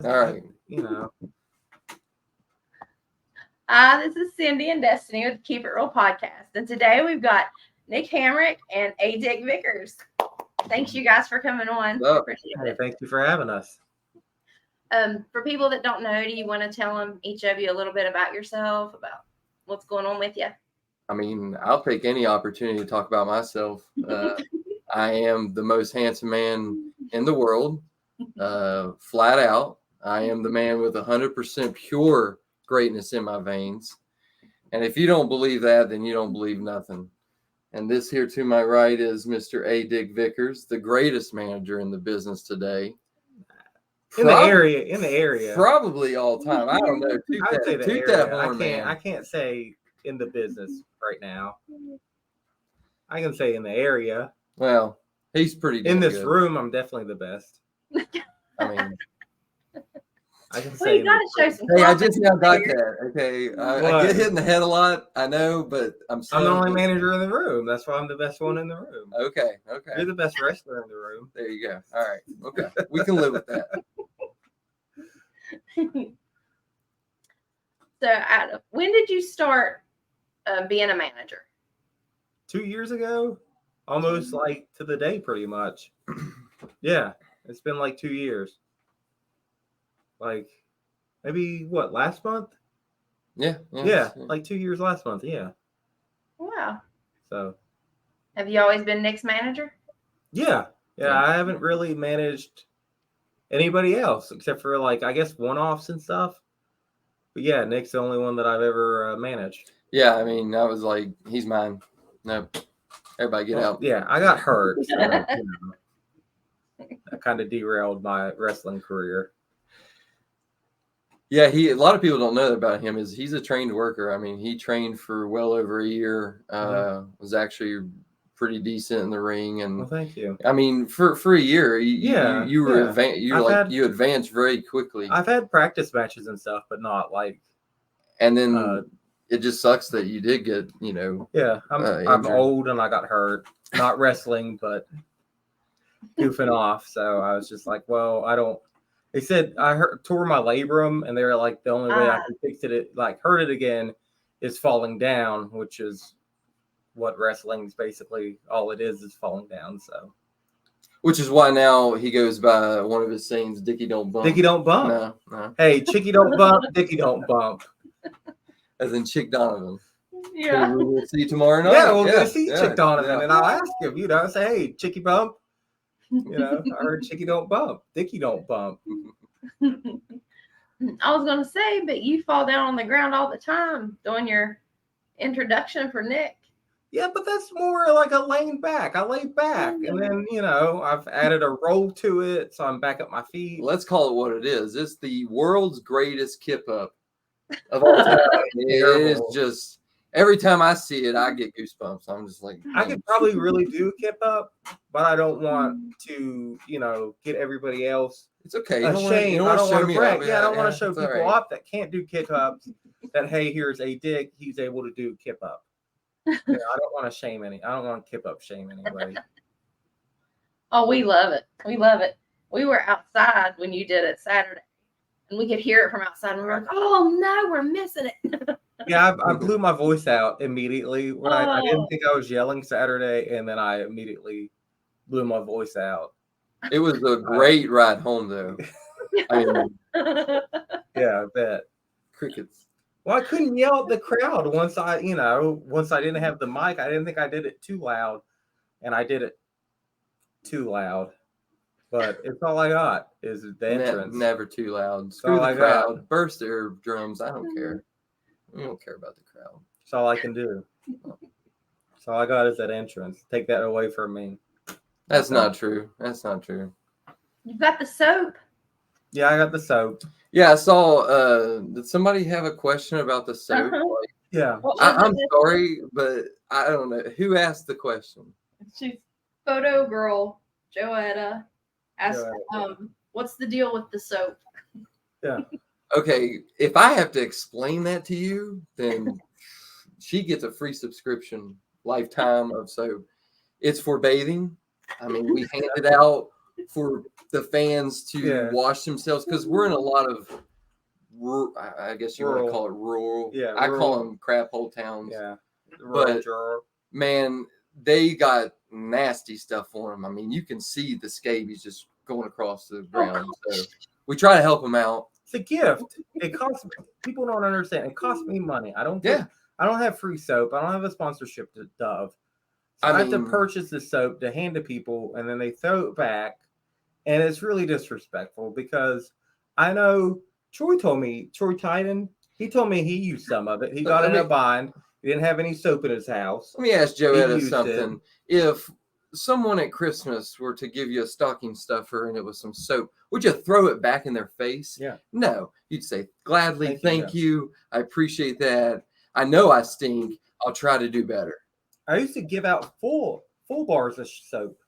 All right. Hi, this is Cindy and Destiny with the Keep It Real podcast. And today we've got Nick Hamrick and A. Dick Vickers. Thanks, you guys, for coming on. Appreciate it. Thank you for having us. For people that don't know, do you want to tell them, each of you, a little bit about yourself, about what's going on with you? I mean, I'll take any opportunity to talk about myself. I am the most handsome man in the world, flat out. I am the man with 100% pure greatness in my veins. And if you don't believe that, then you don't believe nothing. And this here to my right is Mr. A. Dick Vickers, the greatest manager in the business today. In the area. Probably all time. I don't know. I can't say in the business right now. I can say in the area. Well, he's pretty in this good. room. I'm definitely the best. I mean, I can say. You gotta show some. Hey, I just now got that. Okay, I get hit in the head a lot. I know, but I'm the only manager in the room. That's why I'm the best one in the room. Okay. You're the best wrestler in the room. There you go. All right. Okay, we can live with that. So, Adam, when did you start being a manager? 2 years ago, almost like to the day, pretty much. Yeah, it's been like 2 years. Like maybe last month? Yeah, like 2 years last month. Yeah. Wow. So, have you always been Nick's manager? Yeah. I haven't really managed anybody else except for I guess one-offs and stuff. But yeah, Nick's the only one that I've ever managed. Yeah, I mean, I was like, he's mine. No, everybody get out. Yeah, I got hurt. So, that kind of derailed my wrestling career. Yeah, a lot of people don't know about him is he's a trained worker. I mean, he trained for well over a year. Was actually pretty decent in the ring, and thank you. I mean, for a year, you advanced very quickly. I've had practice matches and stuff, but not like. And then it just sucks that you did get, Yeah, I'm old and I got hurt. Not wrestling, but goofing off. So I was just like, well, I don't. They said I tore my labrum, and they were like, the only way I can fix it, hurt it again, is falling down, which is what wrestling's basically all it is falling down. So, which is why now he goes by one of his sayings, "Dickie don't bump." Dickie don't bump. No. Hey, Chickie don't bump. Dickie don't bump. As in Chick Donovan. Yeah. We'll see you tomorrow night. Yeah, we'll go see Chick Donovan, and I'll ask him. Say, hey, Chickie bump. I heard Chickie don't bump. Dickie don't bump. I was gonna say, but you fall down on the ground all the time doing your introduction for Nick. Yeah, but that's more like a laying back. I lay back, and then I've added a roll to it, so I'm back at my feet. Let's call it what it is. It's the world's greatest kip up of all time. It is just. Every time I see it, I get goosebumps. I'm just like, I could probably really do kip up, but I don't want to, get everybody else. It's okay. Ashamed. I don't want to brag. I don't want to show people off that can't do kip ups. That hey, here's a Dick. He's able to do kip up. I don't want to shame any. I don't want to kip up shame anybody. Oh, we love it. We love it. We were outside when you did it Saturday, and we could hear it from outside. And we were like, oh no, we're missing it. Yeah, I blew my voice out immediately when I didn't think I was yelling Saturday, and then I immediately blew my voice out. It was a great ride home, though. Yeah, I bet. Crickets. Well, I couldn't yell at the crowd once I didn't have the mic. I didn't think I did it too loud, and I did it too loud. But it's all I got is the entrance. Never too loud. Screw the crowd. Burst their drums. I don't care. We don't care about the crowd. That's all I can do. That's all I got is that entrance. Take that away from me. That's not true. You've got the soap. Yeah, I got the soap. Yeah, I saw. Did somebody have a question about the soap? Yeah. I'm sorry, but I don't know. Who asked the question? She's photo girl, Joetta, asked, what's the deal with the soap? Yeah. Okay, if I have to explain that to you, then she gets a free subscription lifetime of soap. It's for bathing. I mean, we hand it out for the fans to wash themselves, because we're in a lot of, I guess you want to call it rural. Yeah, I call them crap hole towns. Yeah, but man, they got nasty stuff for them. I mean, you can see the scabies just going across the ground. So we try to help them out. It's a gift. It costs. People don't understand. It costs me money. I don't have free soap. I don't have a sponsorship to Dove. So I have to purchase the soap to hand to people, and then they throw it back. And it's really disrespectful, because I know Troy Titan, he told me he used some of it. He got in a bind. He didn't have any soap in his house. Let me ask Joetta something. If someone at Christmas were to give you a stocking stuffer and it was some soap, would you throw it back in their face? Yeah. No. You'd say, gladly, thank you. I appreciate that. I know I stink. I'll try to do better. I used to give out full bars of soap.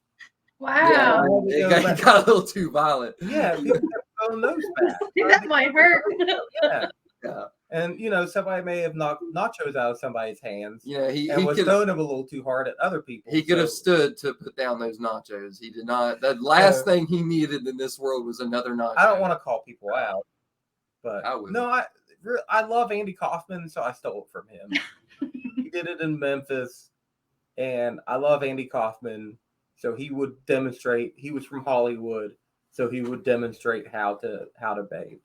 Wow. Yeah, it got a little too violent. Yeah, people kept throwing those back. That might hurt. Yeah. And, somebody may have knocked nachos out of somebody's hands. Yeah, he was throwing them a little too hard at other people. He could have stood to put down those nachos. He did not. The last thing he needed in this world was another nacho. I don't want to call people out, but I would. No, I love Andy Kaufman, so I stole it from him. He did it in Memphis, and I love Andy Kaufman, so he would demonstrate. He was from Hollywood, so he would demonstrate how to bathe.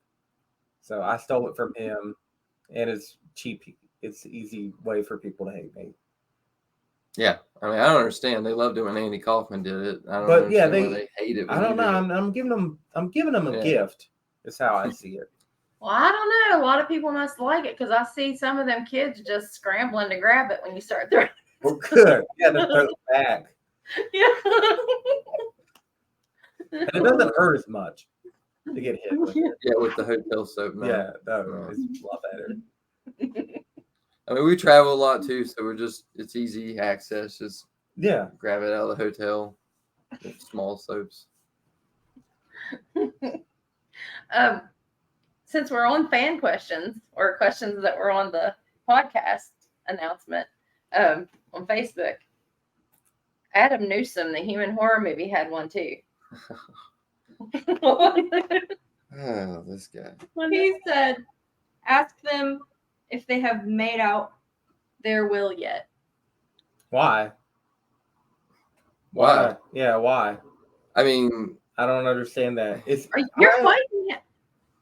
So I stole it from him. And it's cheap. It's an easy way for people to hate me. Yeah, I mean, I don't understand. They loved it when Andy Kaufman did it. I don't understand why they hate it. I don't know. I'm giving them a gift. Is how I see it. Well, I don't know. A lot of people must like it, because I see some of them kids just scrambling to grab it when you start throwing. Well, good. Yeah, to throw it back. Yeah. And it doesn't hurt as much to get hit with it. Yeah, with the hotel soap. No. Yeah, no, it's a lot better. I mean, we travel a lot too, so it's easy access. Just grab it out of the hotel. Small soaps. Since we're on fan questions, or questions that were on the podcast announcement on Facebook, Adam Newsom, the Human Horror Movie, had one too. Oh, this guy. He said, ask them if they have made out their will yet. Why? Yeah, why? I mean, I don't understand that. You're fighting him.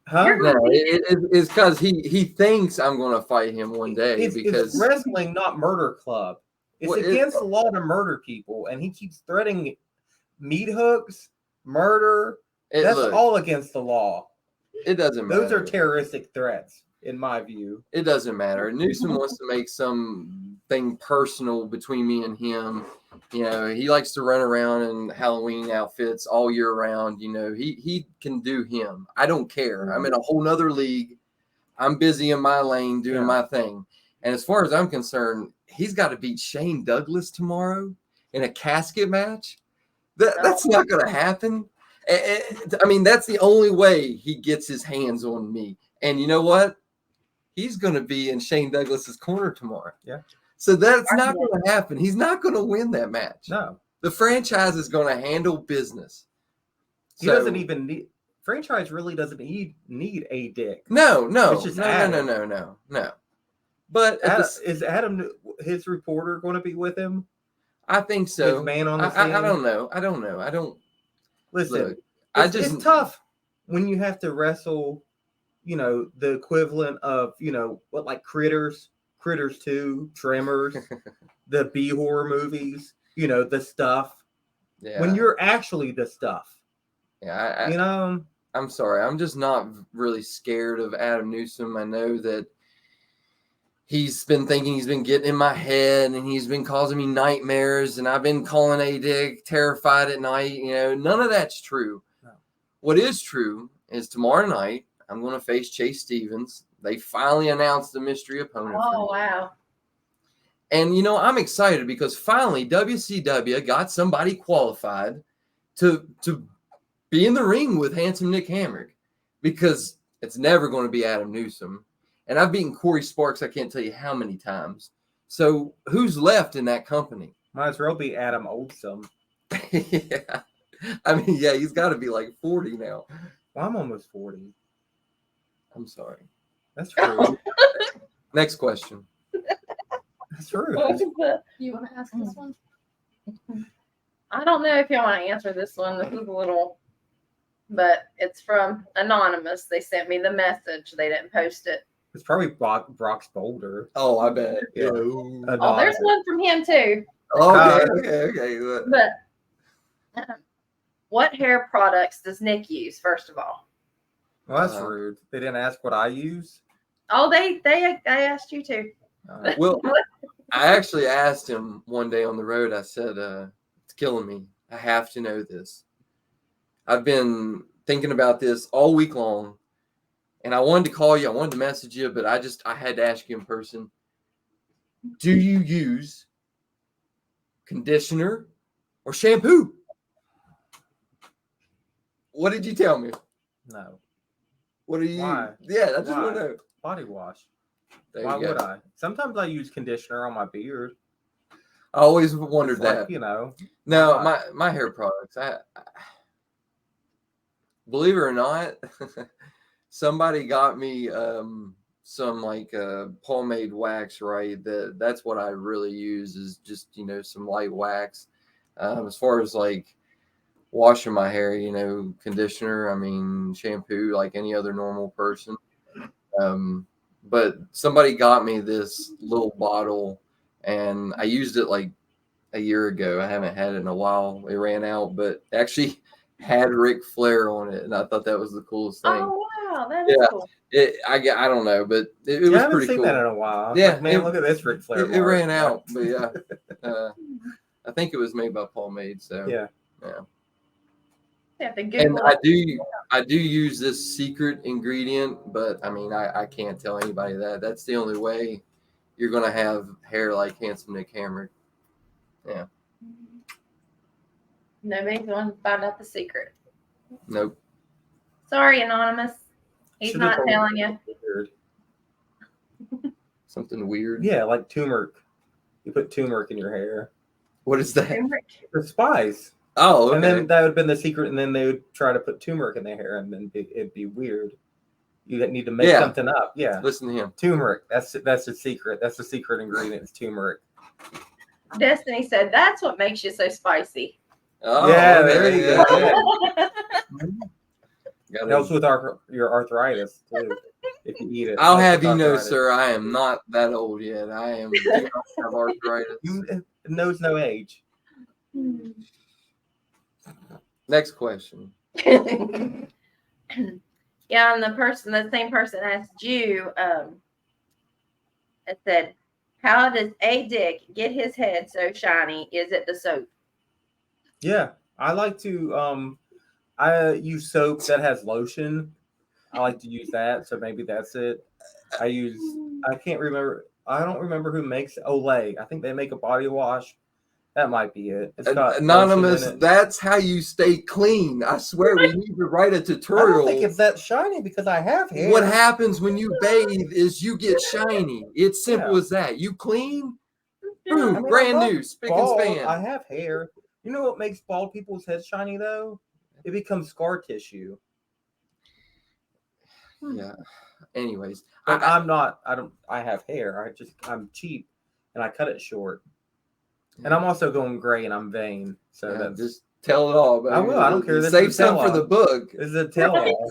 Huh? No, it's because he thinks I'm going to fight him one day. Because it's wrestling, not murder club. It's against the law to murder people, and he keeps threatening meat hooks, murder. That's all against the law. It doesn't matter. Those are terroristic threats, in my view. It doesn't matter. Newsom wants to make something personal between me and him. He likes to run around in Halloween outfits all year round. He can do him. I don't care. I'm in a whole nother league. I'm busy in my lane doing my thing. And as far as I'm concerned, he's got to beat Shane Douglas tomorrow in a casket match. That's not going to happen. I mean, that's the only way he gets his hands on me. And you know what? He's going to be in Shane Douglas's corner tomorrow. Yeah. So that's not going to happen. He's not going to win that match. No. The franchise is going to handle business. He doesn't even need. Franchise really doesn't need a dick. No. It's just No. But is Adam, his reporter, going to be with him? I think so. His man on the scene? I don't know. I don't. Listen, look, it's tough when you have to wrestle, the equivalent of, like Critters 2, Tremors, the B horror movies, the stuff. Yeah. When you're actually the stuff. Yeah. I'm sorry. I'm just not really scared of Adam Newsom. I know that he's been thinking he's been getting in my head, and he's been causing me nightmares, and I've been calling A-Dick terrified at night. None of that's true. No. What is true is tomorrow night, I'm going to face Chase Stevens. They finally announced the mystery opponent. Oh, wow. And, I'm excited because finally WCW got somebody qualified to be in the ring with Handsome Nick Hamrick, because it's never going to be Adam Newsom. And I've beaten Corey Sparks, I can't tell you how many times. So who's left in that company? Might as well be Adam Oldsom. Yeah. I mean, yeah, he's got to be like 40 now. Well, I'm almost 40. I'm sorry. That's rude. Next question. That's rude. You want to ask this one? I don't know if y'all want to answer this one. This is a little, but it's from Anonymous. They sent me the message. They didn't post it. It's probably Brock's Boulder. Oh, I bet. Yeah. Oh, there's one from him too. Okay. But what hair products does Nick use, first of all? Well, that's rude. They didn't ask what I use. Oh, they asked you too. Well, I actually asked him one day on the road. I said, it's killing me. I have to know this. I've been thinking about this all week long, and I wanted to call you. I wanted to message you, but I had to ask you in person. Do you use conditioner or shampoo? What did you tell me? No. What do you Why? use? Yeah, I just want to know. Body wash. There Why you go. would I? Sometimes I use conditioner on my beard. I always wondered It's that. like, you know. No, why my hair products. I believe it or not, somebody got me some like pomade wax, right? That's what I really use is just, some light wax. As far as like washing my hair, conditioner, I mean shampoo like any other normal person. But somebody got me this little bottle and I used it like a year ago. I haven't had it in a while. It ran out, but actually had Ric Flair on it, and I thought that was the coolest thing. Oh wow, that is cool. I don't know, but it was I haven't pretty seen cool. that in a while. Yeah, Like, man, look at this Ric Flair. It ran out, but yeah, I think it was made by Pomade. So yeah. You have to And Google it. I do use this secret ingredient, but I mean I can't tell anybody that. That's the only way you're gonna have hair like Handsome Nick Hamrick. Yeah. Nobody's going to find out the secret. Nope. Sorry, Anonymous. He's Should've not told me telling you. weird. Something weird. Yeah, like turmeric. You put turmeric in your hair. What is that? The spice. Oh, okay. And then that would have been the secret, and then they would try to put turmeric in their hair, and then it'd be weird. You need to make something up. Yeah. Listen to him. Turmeric. That's the secret. That's the secret ingredient. It's turmeric. Destiny said that's what makes you so spicy. Oh, Yeah, okay, there you go. Yeah. It helps with your arthritis too. If you eat it. I'll Helps have with you know, arthritis. sir, I am not that old yet. I am do not have arthritis. It knows no age. Next question. Yeah, and the same person asked you, it said, how does A Dick get his head so shiny? Is it the soap? Yeah, I like to I use soap that has lotion. I like to use that, so maybe that's it. I don't remember who makes Olay. I think they make a body wash. That might be it. It's got Anonymous, lotion in it. that's how you stay clean. I swear we need to write a I tutorial. don't think it's that shiny because I have hair. What happens when you bathe is you get shiny. It's simple as that. You clean, boom, I mean, brand I'm not new, spick bald. and span. I have hair. You know what makes bald people's heads shiny though? It becomes scar tissue. Yeah. Anyways, But I have hair. I'm cheap and I cut it short. And I'm also going gray and I'm vain. So yeah, that's just tell it all. Baby. I will. I don't care. This Save is a some for tell-all. the book. This is a tell-all.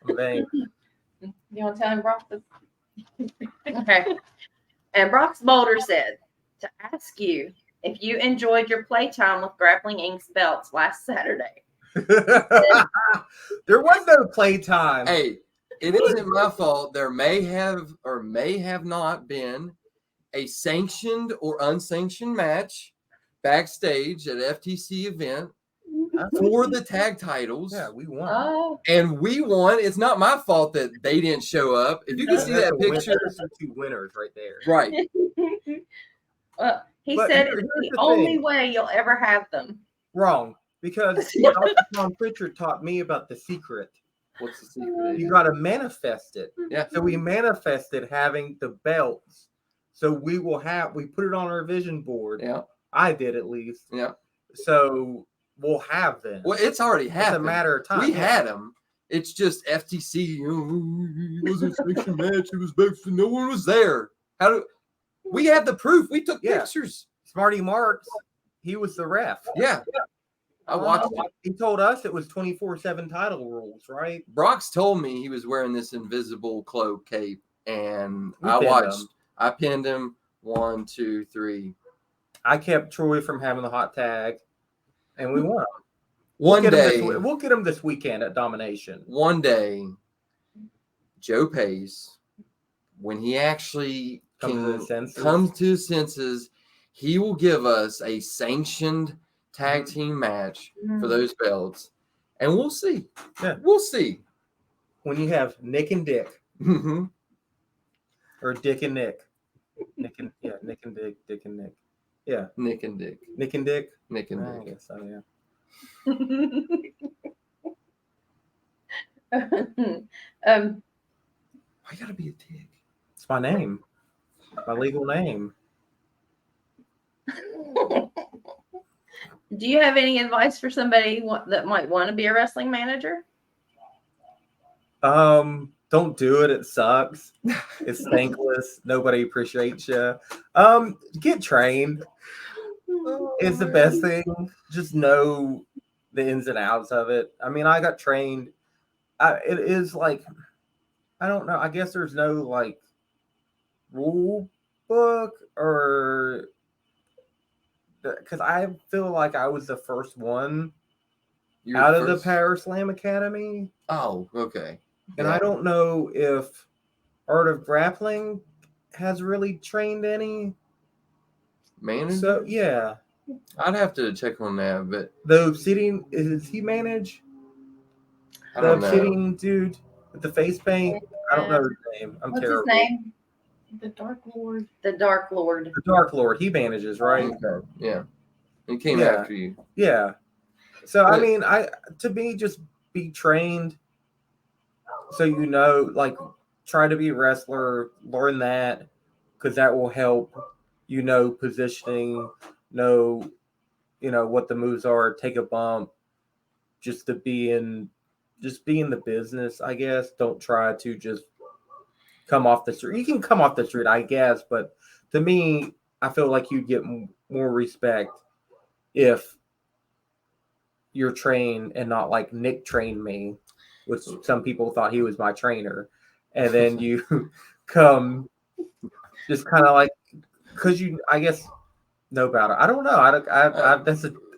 I'm vain. You want to tell him, Brock? Okay. And Brock's Boulder said to ask you if you enjoyed your playtime with Grappling Inks belts last Saturday. There was no playtime. Hey, it isn't my fault. There may have or may have not been a sanctioned or unsanctioned match backstage at FTC event for the tag titles. Yeah, we won. Oh, And we won. It's not my fault that they didn't show up. If you can see that picture. There's the two winners right there. Right. well, he But said here's it's the the only thing. way you'll ever have them. Wrong. Because Dr. Tom Pritchard taught me about the secret. What's the secret? You got to manifest it. Yeah. So we manifested having the belts. So we put it on our vision board. Yeah. I did at least. Yeah. So we'll have them. Well, it's already happened. It's a matter of time. We had them. It's just FTC. It wasn't a sanctioned match. It was basically no one was there. We have the proof? We took pictures. Smarty Marks, he was the ref. Yeah. I watched it. He told us it was 24/7 title rules, right? Brock's told me he was wearing this invisible cloak cape, and I pinned him 1, 2, 3. I kept Troy from having the hot tag, and we won. We'll get him this weekend at Domination. One day, Joe Pace, when he actually comes to his senses, he will give us a sanctioned tag team match for those belts, and we'll see. Yeah, we'll see. When you have Nick and Dick, or Dick and Nick, Nick and Dick, Dick and Nick, yeah, Nick and Dick, Nick and Dick, Nick and I Dick. guess so, yeah. I gotta be a dick. It's my name, my legal name. Do you have any advice for somebody that might want to be a wrestling manager? Don't do it. It sucks. It's thankless. Nobody appreciates you. Get trained. It's the best thing. Just know the ins and outs of it. I mean, I got trained. It is like, I don't know. I guess there's no like rule book or because I feel like I was the first one out of the Power Slam Academy. Oh, okay. And I don't know if Art of Grappling has really trained any. Manager? So, yeah. I'd have to check on that, but the Obsidian, does he manage? I don't know. Obsidian dude with the face paint? I don't know his name. I'm terrible. What's his name? The Dark Lord. The Dark Lord. The Dark Lord. He manages, right? Okay. Yeah. He came after you. Yeah. So, I mean, to me, just be trained so you know, like, try to be a wrestler, learn that, because that will help you know positioning, know, you know, what the moves are, take a bump, just be in the business, I guess. Don't try to just come off the street. You can come off the street, I guess, but to me, I feel like you get more respect if you're trained and not like Nick trained me, which some people thought he was my trainer. And then you come just kind of like, because you, I guess, know about it. I don't know.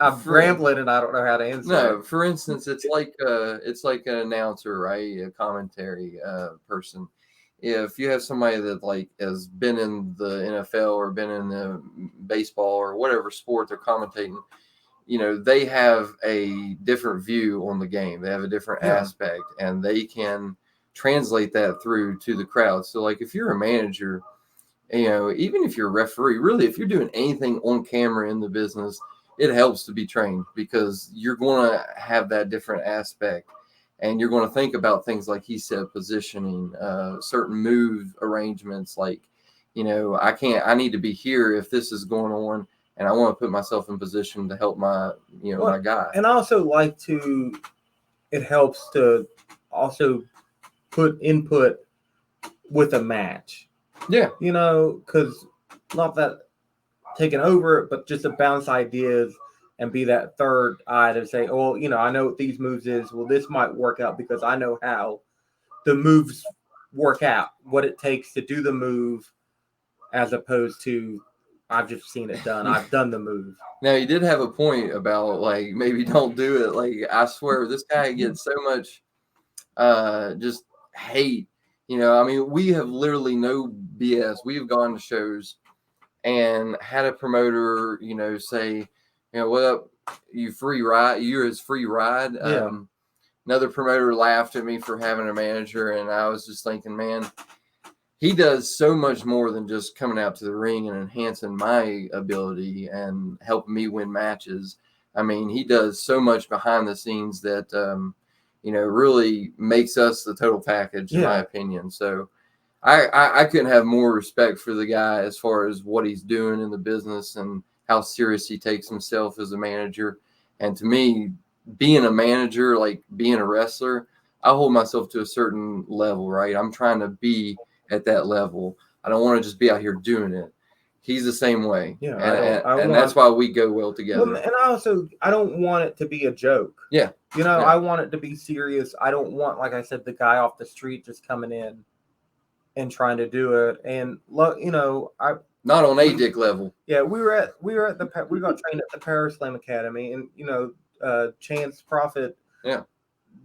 I'm rambling and I don't know how to answer. No, for instance, it's like an announcer, right? A commentary person. If you have somebody that like has been in the NFL or been in the baseball or whatever sport they're commentating, you know, they have a different view on the game. They have a different aspect, and they can translate that through to the crowd. So, like, if you're a manager, you know, even if you're a referee, really, if you're doing anything on camera in the business, it helps to be trained because you're going to have that different aspect. And you're going to think about things like he said, positioning, certain move arrangements. Like, you know, I need to be here if this is going on, and I want to put myself in position to help my guy. And I also like it helps to also put input with a match. Yeah. You know, because not that taking over it, but just to bounce ideas and be that third eye to say, oh, you know, I know what these moves is. Well, this might work out because I know how the moves work out, what it takes to do the move, as opposed to I've just seen it done. I've done the move. Now, you did have a point about, like, maybe don't do it. Like, I swear, this guy gets so much just hate. You know, I mean, we have literally no BS. We have gone to shows and had a promoter, you know, say, you know, what up, you free ride? You're his free ride. Yeah. Another promoter laughed at me for having a manager, and I was just thinking, man, he does so much more than just coming out to the ring and enhancing my ability and helping me win matches. I mean, he does so much behind the scenes that, you know, really makes us the total package, in my opinion. So I couldn't have more respect for the guy as far as what he's doing in the business and how serious he takes himself as a manager. And to me, being a manager, like being a wrestler, I hold myself to a certain level, right? I'm trying to be at that level. I don't want to just be out here doing it. He's the same way. Yeah, and that's why we go well together. And I don't want it to be a joke. Yeah. I want it to be serious. I don't want, like I said, the guy off the street just coming in and trying to do it. And not on a dick level. Yeah, we got trained at the Power Slam Academy, and Chance Prophet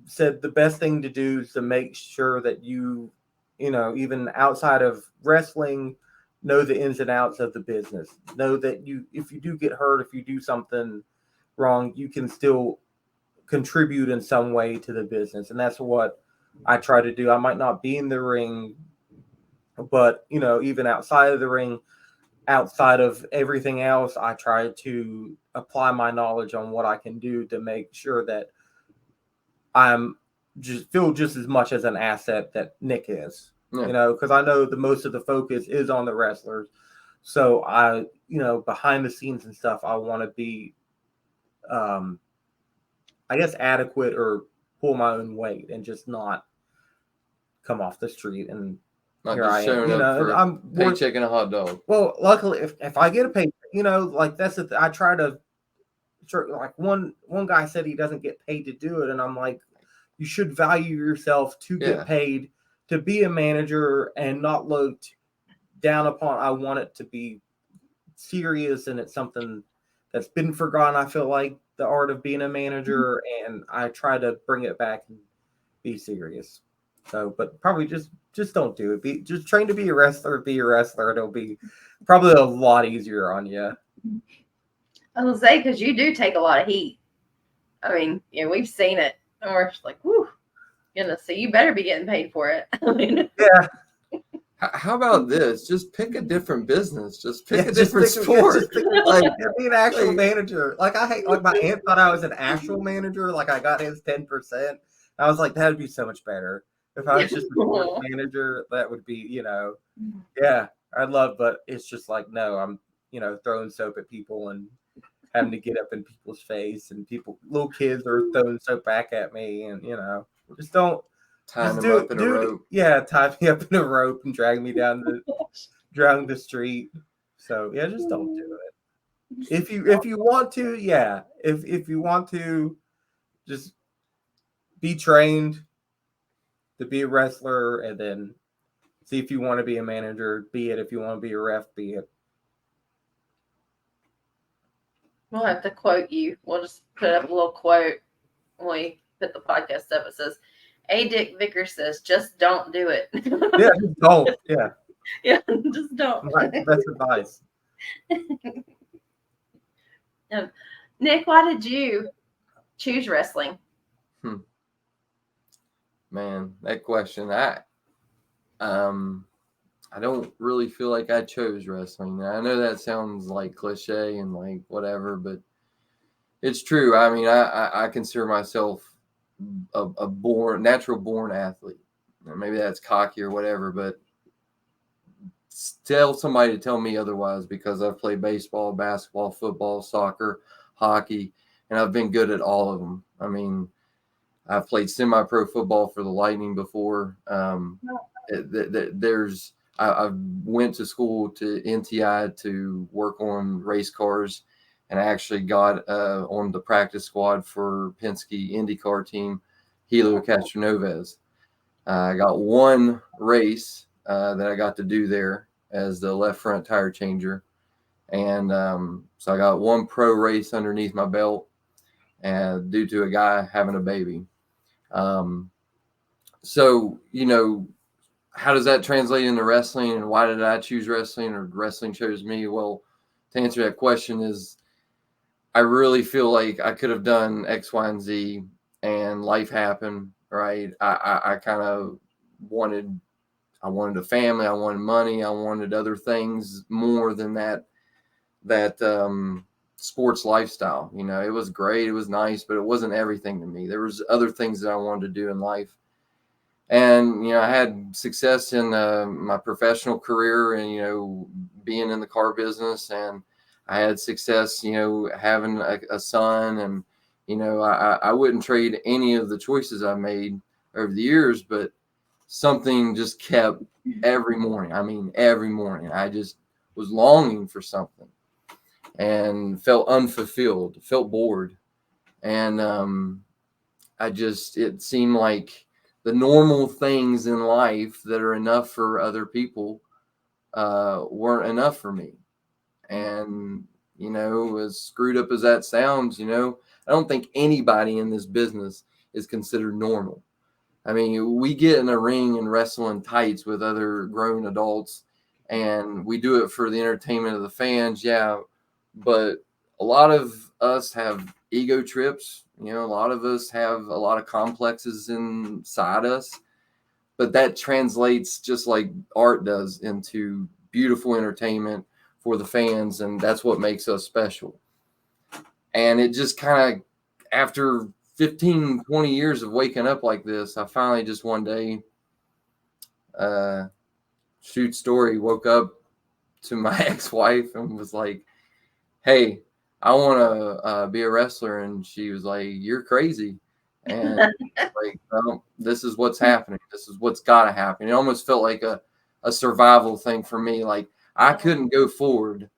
said the best thing to do is to make sure that you even outside of wrestling, know the ins and outs of the business. Know that if you do get hurt, if you do something wrong, you can still contribute in some way to the business. And that's what I try to do. I might not be in the ring, but even outside of the ring, outside of everything else, I try to apply my knowledge on what I can do to make sure that I'm feel just as much as an asset that Nick is. Because I know the most of the focus is on the wrestlers. So I, behind the scenes and stuff, I want to be, I guess, adequate or pull my own weight and just not come off the street and not here just I am. showing up for a paycheck and a hot dog. Well, luckily, if I get a paycheck, like that's I try to. Like one guy said he doesn't get paid to do it, and I'm like, you should value yourself to get paid to be a manager and not looked down upon. I want it to be serious, and it's something that's been forgotten. I feel like the art of being a manager, and I try to bring it back and be serious. So, but probably just don't do it. Just train to be a wrestler. Be a wrestler. It'll be probably a lot easier on you. I was gonna say, because you do take a lot of heat. I mean, we've seen it, and we're just like, whew, so you better be getting paid for it. I mean, yeah. How about this? Just pick a different business. Just pick a different sport. Be an actual manager. Like my aunt thought I was an actual manager. Like I got his 10%. I was like, that'd be so much better if I was just a sports manager. That would be, yeah, I'd love. But it's just like, no, I'm, throwing soap at people and having to get up in people's face, and little kids are throwing soap back at me, and just don't. Tying them up in a rope. Yeah, tie me up in a rope and drag me down the street. So yeah, just don't do it. If you want to, yeah. If you want to, just be trained to be a wrestler, and then see if you want to be a manager, be it. If you want to be a ref, be it. We'll have to quote you. We'll just put up a little quote when we put the podcast up. It says, A. Dick Vickers says, just don't do it. Yeah, just don't. Yeah. Yeah, just don't. That's advice. Nick, why did you choose wrestling? Man, that question, I don't really feel like I chose wrestling. I know that sounds like cliche and like whatever, but it's true. I mean, I consider myself a natural born athlete. Maybe that's cocky or whatever, but tell somebody to tell me otherwise, because I've played baseball, basketball, football, soccer, hockey, and I've been good at all of them. I mean, I've played semi-pro football for the Lightning before. I went to school to NTI to work on race cars, and I actually got on the practice squad for Penske IndyCar team, Helio Castroneves. I got one race that I got to do there as the left front tire changer. And so I got one pro race underneath my belt, and due to a guy having a baby. So, how does that translate into wrestling, and why did I choose wrestling, or wrestling chose me? Well, to answer that question is, I really feel like I could have done X, Y, and Z, and life happened, right? I kind of wanted a family, I wanted money, I wanted other things more than that sports lifestyle. It was great, it was nice, but it wasn't everything to me. There was other things that I wanted to do in life. And, I had success in my professional career and, being in the car business, and I had success, having a son, and, You know, I wouldn't trade any of the choices I made over the years, but something just kept every morning. I mean, every morning I just was longing for something and felt unfulfilled, felt bored. And it seemed like the normal things in life that are enough for other people weren't enough for me. And, you know, as screwed up as that sounds, you know, I don't think anybody in this business is considered normal. I mean, we get in a ring and wrestle in tights with other grown adults, and we do it for the entertainment of the fans, yeah. But a lot of us have ego trips. You know, a lot of us have a lot of complexes inside us, but that translates just like art does into beautiful entertainment for the fans, and that's what makes us special. And it just kind of, after 15, 20 years of waking up like this, I finally just one day, shoot story, woke up to my ex-wife and was like, hey, I want to be a wrestler. And she was like, you're crazy. And like, well, this is what's happening. This is what's got to happen. It almost felt like a survival thing for me. Like, I couldn't go forward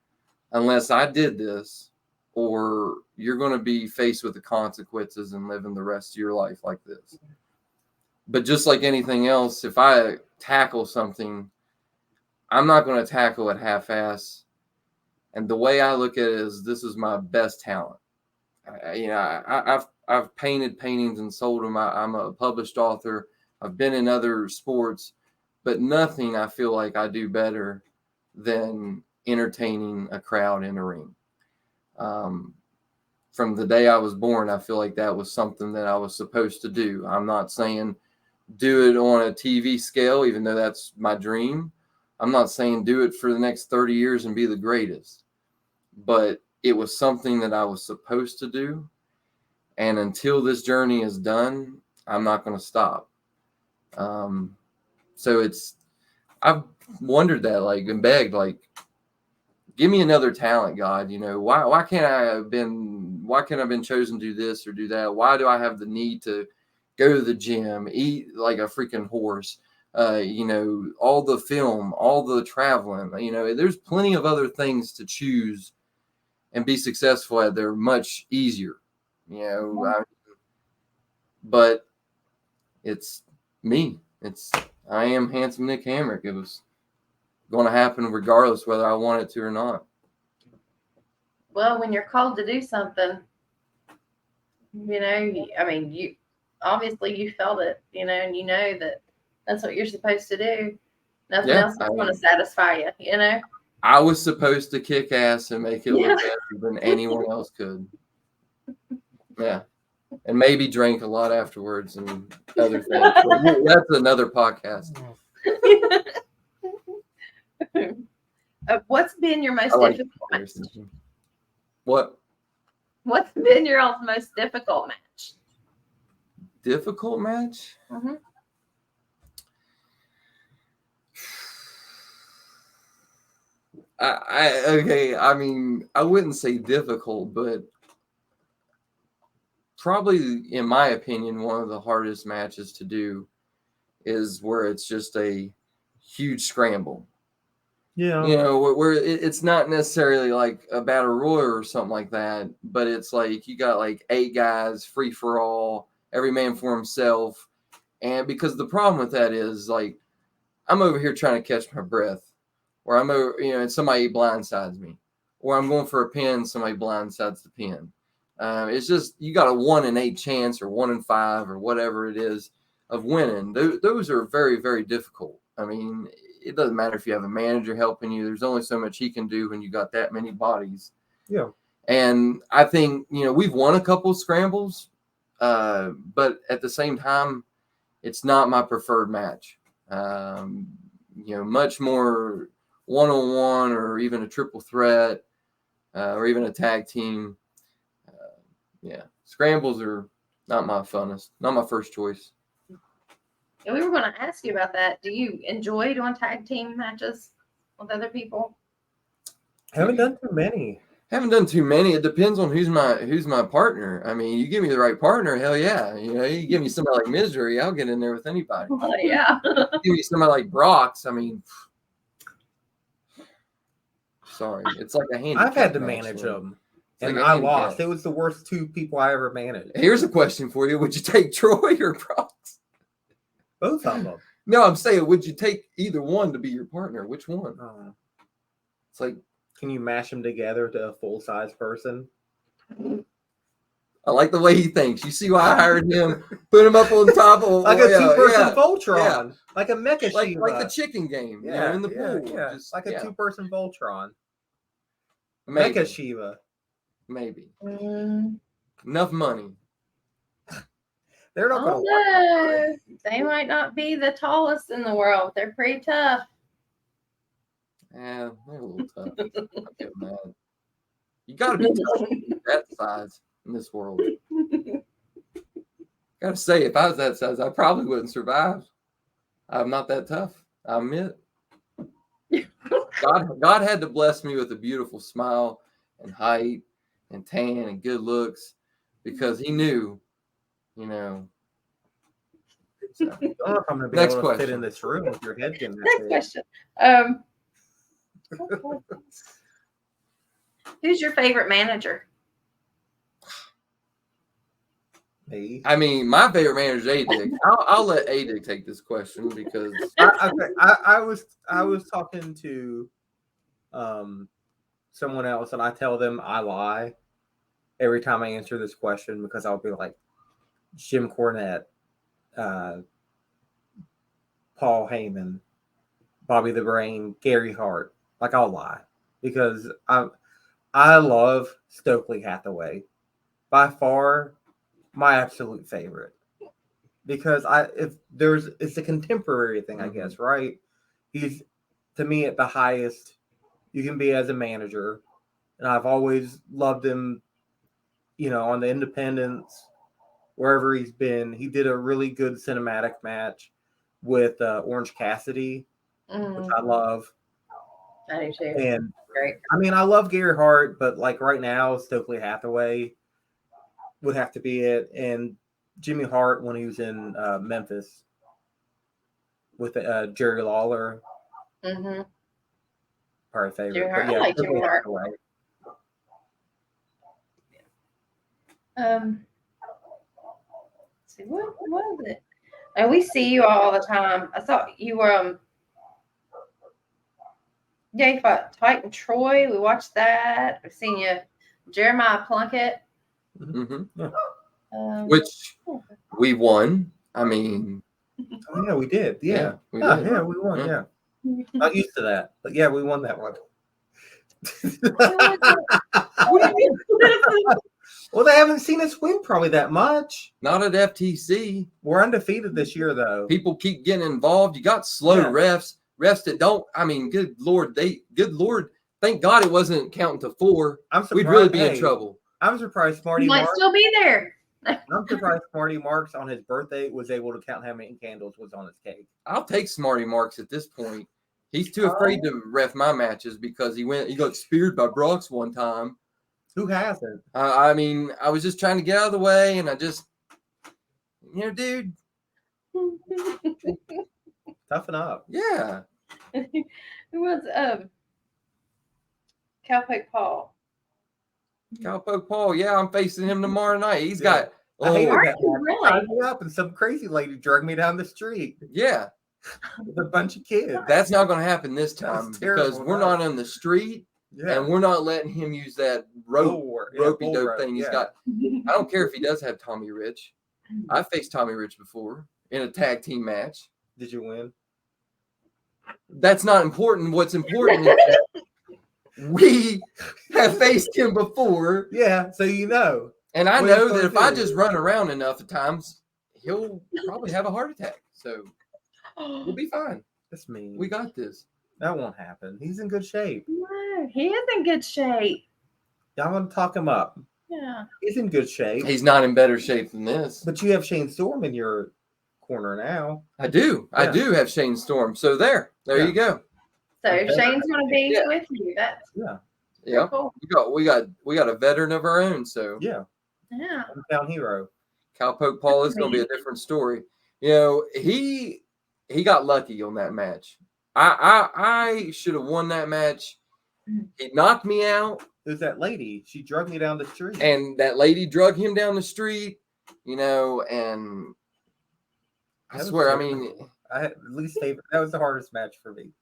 unless I did this, or you're going to be faced with the consequences and living the rest of your life like this. But just like anything else, if I tackle something, I'm not going to tackle it half-ass. And the way I look at it is, this is my best talent. I've painted paintings and sold them. I'm a published author. I've been in other sports, but nothing I feel like I do better than entertaining a crowd in a ring. From the day I was born, I feel like that was something that I was supposed to do. I'm not saying do it on a TV scale, even though that's my dream. I'm not saying do it for the next 30 years and be the greatest, but it was something that I was supposed to do. And until this journey is done, I'm not going to stop. So I've wondered that, like, and begged, like, give me another talent, God. You know, why can't I have been chosen to do this or do that? Why do I have the need to go to the gym, eat like a freaking horse? You know, all the film, all the traveling, you know, there's plenty of other things to choose and be successful at. They're much easier, you know, but it's me. I am Handsome Nick Hamrick. It was going to happen regardless whether I want it to or not. Well, when you're called to do something, you know, I mean, you obviously felt it, you know, and you know that that's what you're supposed to do. Nothing else is going to satisfy you, you know. I was supposed to kick ass and make it look better than anyone else could. Yeah. And maybe drink a lot afterwards and other things. That's another podcast. What's been your most difficult match? What's been your most difficult match? Difficult match? Mm-hmm. I mean, I wouldn't say difficult, but probably, in my opinion, one of the hardest matches to do is where it's just a huge scramble. Yeah. You know, where it's not necessarily like a battle royal or something like that, but it's like you got like 8 guys, free for all, every man for himself. And because the problem with that is, like, I'm over here trying to catch my breath, or I'm over, you know, and somebody blindsides me, or I'm going for a pin, somebody blindsides the pin. It's just, you got a 1 in 8 chance, or 1 in 5, or whatever it is, of winning. Those are very, very difficult. I mean, it doesn't matter if you have a manager helping you. There's only so much he can do when you got that many bodies. Yeah. And I think, you know, we've won a couple of scrambles, but at the same time, it's not my preferred match. You know, much more one-on-one, or even a triple threat, or even a tag team. Yeah, scrambles are not my funnest, not my first choice. Yeah, we were going to ask you about that. Do you enjoy doing tag team matches with other people? Haven't done too many. Haven't done too many. It depends on who's my partner. I mean, you give me the right partner, hell yeah. You know, you give me somebody like Misery, I'll get in there with anybody. Yeah. Give me somebody like Brock's. I mean, sorry, it's like a handicap. I've had to match, manage man. them, It's and like a I handicap. lost. It was the worst 2 people I ever managed. Here's a question for you: would you take Troy or Brock's? Both of them. No, I'm saying, would you take either one to be your partner? Which one? It's like, Can you mash them together to a full-size person? I like the way he thinks. You see why I hired him? Put him up on top of Like a 2-person yeah, Voltron, like a mecha like Shiva. the chicken game, you know, Yeah, in the yeah, pool. yeah. Just like a 2-person Voltron. maybe, Mecha Shiva. maybe Mm, enough money. They're not oh going to no, they might not be the tallest in the world. They're pretty tough. Yeah, they're a little tough. I'm getting mad. You got to be tough to be that size in this world. Gotta say, if I was that size, I probably wouldn't survive. I'm not that tough. I admit. God had to bless me with a beautiful smile and height and tan and good looks because He knew, you know. So. I don't know if I'm going to be Next able to fit question. in this room with your head getting that Next big. question. Who's your favorite manager? Me. I mean, my favorite manager is A-Dick. I'll let A-Dick take this question because I was talking to someone else, and I tell them I lie every time I answer this question because I'll be like Jim Cornette, Paul Heyman, Bobby the Brain, Gary Hart. Like, I'll lie because I love Stokely Hathaway, by far my absolute favorite, because it's a contemporary thing, I guess, right? He's, to me, at the highest you can be as a manager, and I've always loved him, you know, on the independents, wherever he's been. He did a really good cinematic match with Orange Cassidy, which I love. I do too. And Great. I mean, I love Gary Hart, but like right now, Stokely Hathaway would have to be it, and Jimmy Hart when he was in Memphis with Jerry Lawler. Mm-hmm. Probably favorite. Jimmy Hart. But yeah, I like Stokely Jimmy Hart. Hathaway. Let's see, what was it? And we see you all the time. I thought you were yeah, you fought Titan Troy. We watched that. I've seen you, Jeremiah Plunkett. yeah. Um, Which we won. I mean, Oh yeah, we did. Yeah, we did. Yeah, we won. Yeah. Yeah, not used to that, but yeah, we won that one. Well, they haven't seen us win probably that much. Not at FTC. We're undefeated this year, though. People keep getting involved. You got slow refs that don't. I mean, good Lord, thank God it wasn't counting to 4. We'd really be in trouble. I'm surprised Smarty you might Marks. still be there. I'm surprised Smarty Marks on his birthday was able to count how many candles was on his cake. I'll take Smarty Marks at this point. He's too afraid to ref my matches because he got speared by Brock's one time. Who hasn't? I mean, I was just trying to get out of the way, and I just, dude. Toughen up. Yeah. Who was Cowpoke Paul? Cowpoke Paul. Yeah, I'm facing him tomorrow night. He's got. I hated Are that. you really? I me up, and some crazy lady dragged me down the street Yeah. with a bunch of kids. That's not going to happen this time That's terrible, because we're not on the street. Yeah. And we're not letting him use that ropey dope thing he's got. I don't care if he does have Tommy Rich. I faced Tommy Rich before in a tag team match. Did you win? That's not important. What's important is that we have faced him before. Yeah, so you know. And I What know he's that gonna if I do. just run around enough at times, he'll probably have a heart attack. So we'll be fine. That's mean. We got this. That won't happen. He's in good shape. No, he is in good shape. Y'all want to talk him up. Yeah. He's in good shape. He's not in better shape than this. But you have Shane Storm in your corner now. I do. Yeah. I do have Shane Storm. So there Yeah. you go. So Okay. Shane's going to be Yeah. with you. That's Yeah. Yeah, Cool. we got a veteran of our own. So Yeah, Yeah. hometown hero. Cowpoke Paul is going to be a different story. You know, he got lucky on that match. I should have won that match. He knocked me out. There's that lady. She drugged me down the street. And that lady drug him down the street, you know, and I swear, I mean, I had least favorite. That was the hardest match for me.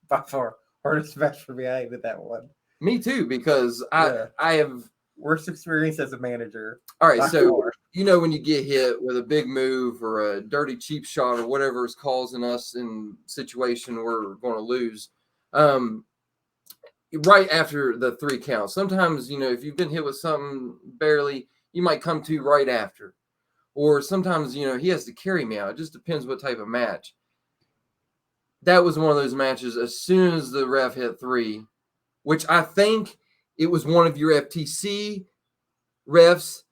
By far. Hardest match for me. I hated that one. Me too, because I have worst experience as a manager. All right, so you know when you get hit with a big move or a dirty cheap shot or whatever is causing us in situation we're going to lose, right after the 3 counts. Sometimes, you know, if you've been hit with something barely, you might come to right after. Or sometimes, you know, he has to carry me out. It just depends what type of match. That was one of those matches as soon as the ref hit 3, which I think it was one of your FTC refs.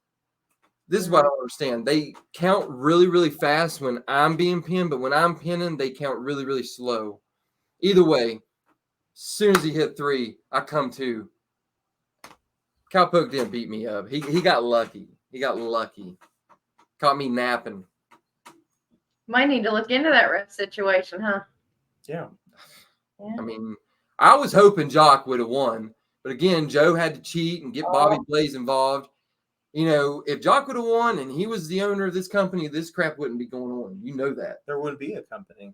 This is what I don't understand. They count really, really fast when I'm being pinned, but when I'm pinning, they count really, really slow. Either way, as soon as he hit 3, I come to. Cowpoke didn't beat me up. He got lucky. He got lucky. Caught me napping. Might need to look into that ref situation, huh? Yeah. I mean, I was hoping Jock would have won, but again, Joe had to cheat and get Bobby Blaze involved. You know, if Jock would have won and he was the owner of this company, this crap wouldn't be going on. You know that. There wouldn't be a company.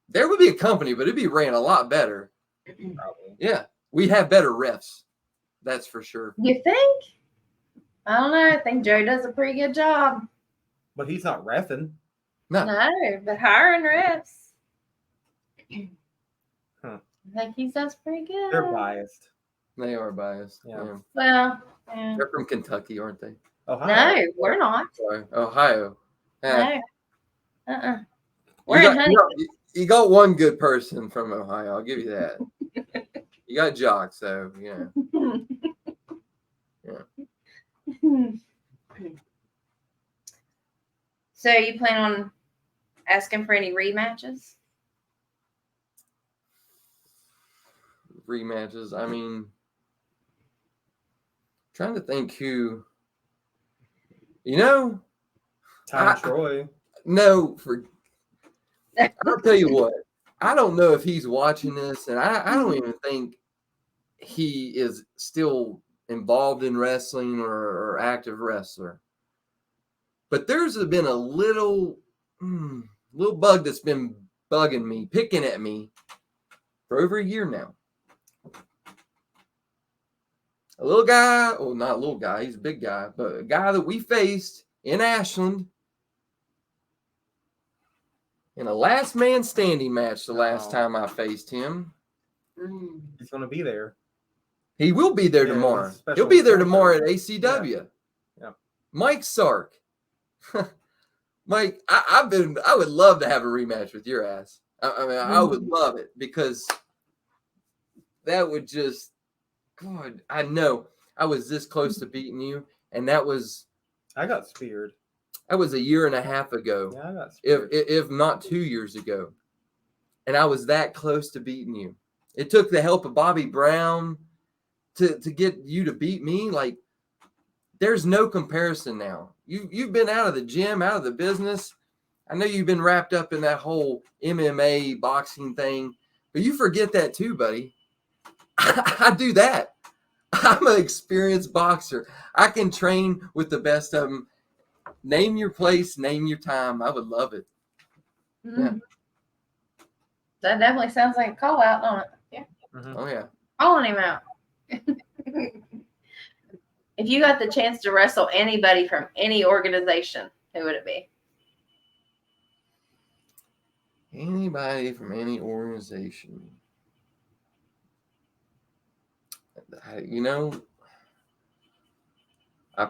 There would be a company, but it'd be ran a lot better. Probably. Yeah. We'd have better refs. That's for sure. You think? I don't know. I think Joe does a pretty good job. But he's not reffing. No, but hiring refs. Huh. I think he does pretty good. They're biased. They are biased. Yeah. Well, yeah. They're from Kentucky, aren't they? Ohio. No, we're not. Sorry. Ohio. Yeah. No. We're in Huntington. You got one good person from Ohio. I'll give you that. You got Jock, so yeah. So you plan on asking for any rematches? Rematches. I mean, trying to think who. You know, Troy. No, I'll tell you what. I don't know if he's watching this, and I don't even think he is still involved in wrestling or active wrestler. But there's been a little bug that's been bugging me, picking at me for over a year now. A little guy, well, not a little guy, he's a big guy, but a guy that we faced in Ashland in a last man standing match the last time I faced him. He's going to be there. He will be there tomorrow. He'll be there tomorrow at ACW. Yeah. Mike Sark. Mike, I would love to have a rematch with your ass. I mean, I would love it because that would just, God, I know I was this close to beating you, and I got speared. That was a year and a half ago. Yeah, I got speared. If not 2 years ago, and I was that close to beating you. It took the help of Bobby Brown to get you to beat me. Like, there's no comparison now. You've been out of the gym, out of the business. I know you've been wrapped up in that whole MMA boxing thing, but you forget that too, buddy. I do that. I'm an experienced boxer. I can train with the best of them. Name your place, name your time. I would love it. Yeah. That definitely sounds like a call out, don't it? Yeah. Mm-hmm. Oh, yeah. Calling him out. If you got the chance to wrestle anybody from any organization, who would it be? Anybody from any organization. You know, I'd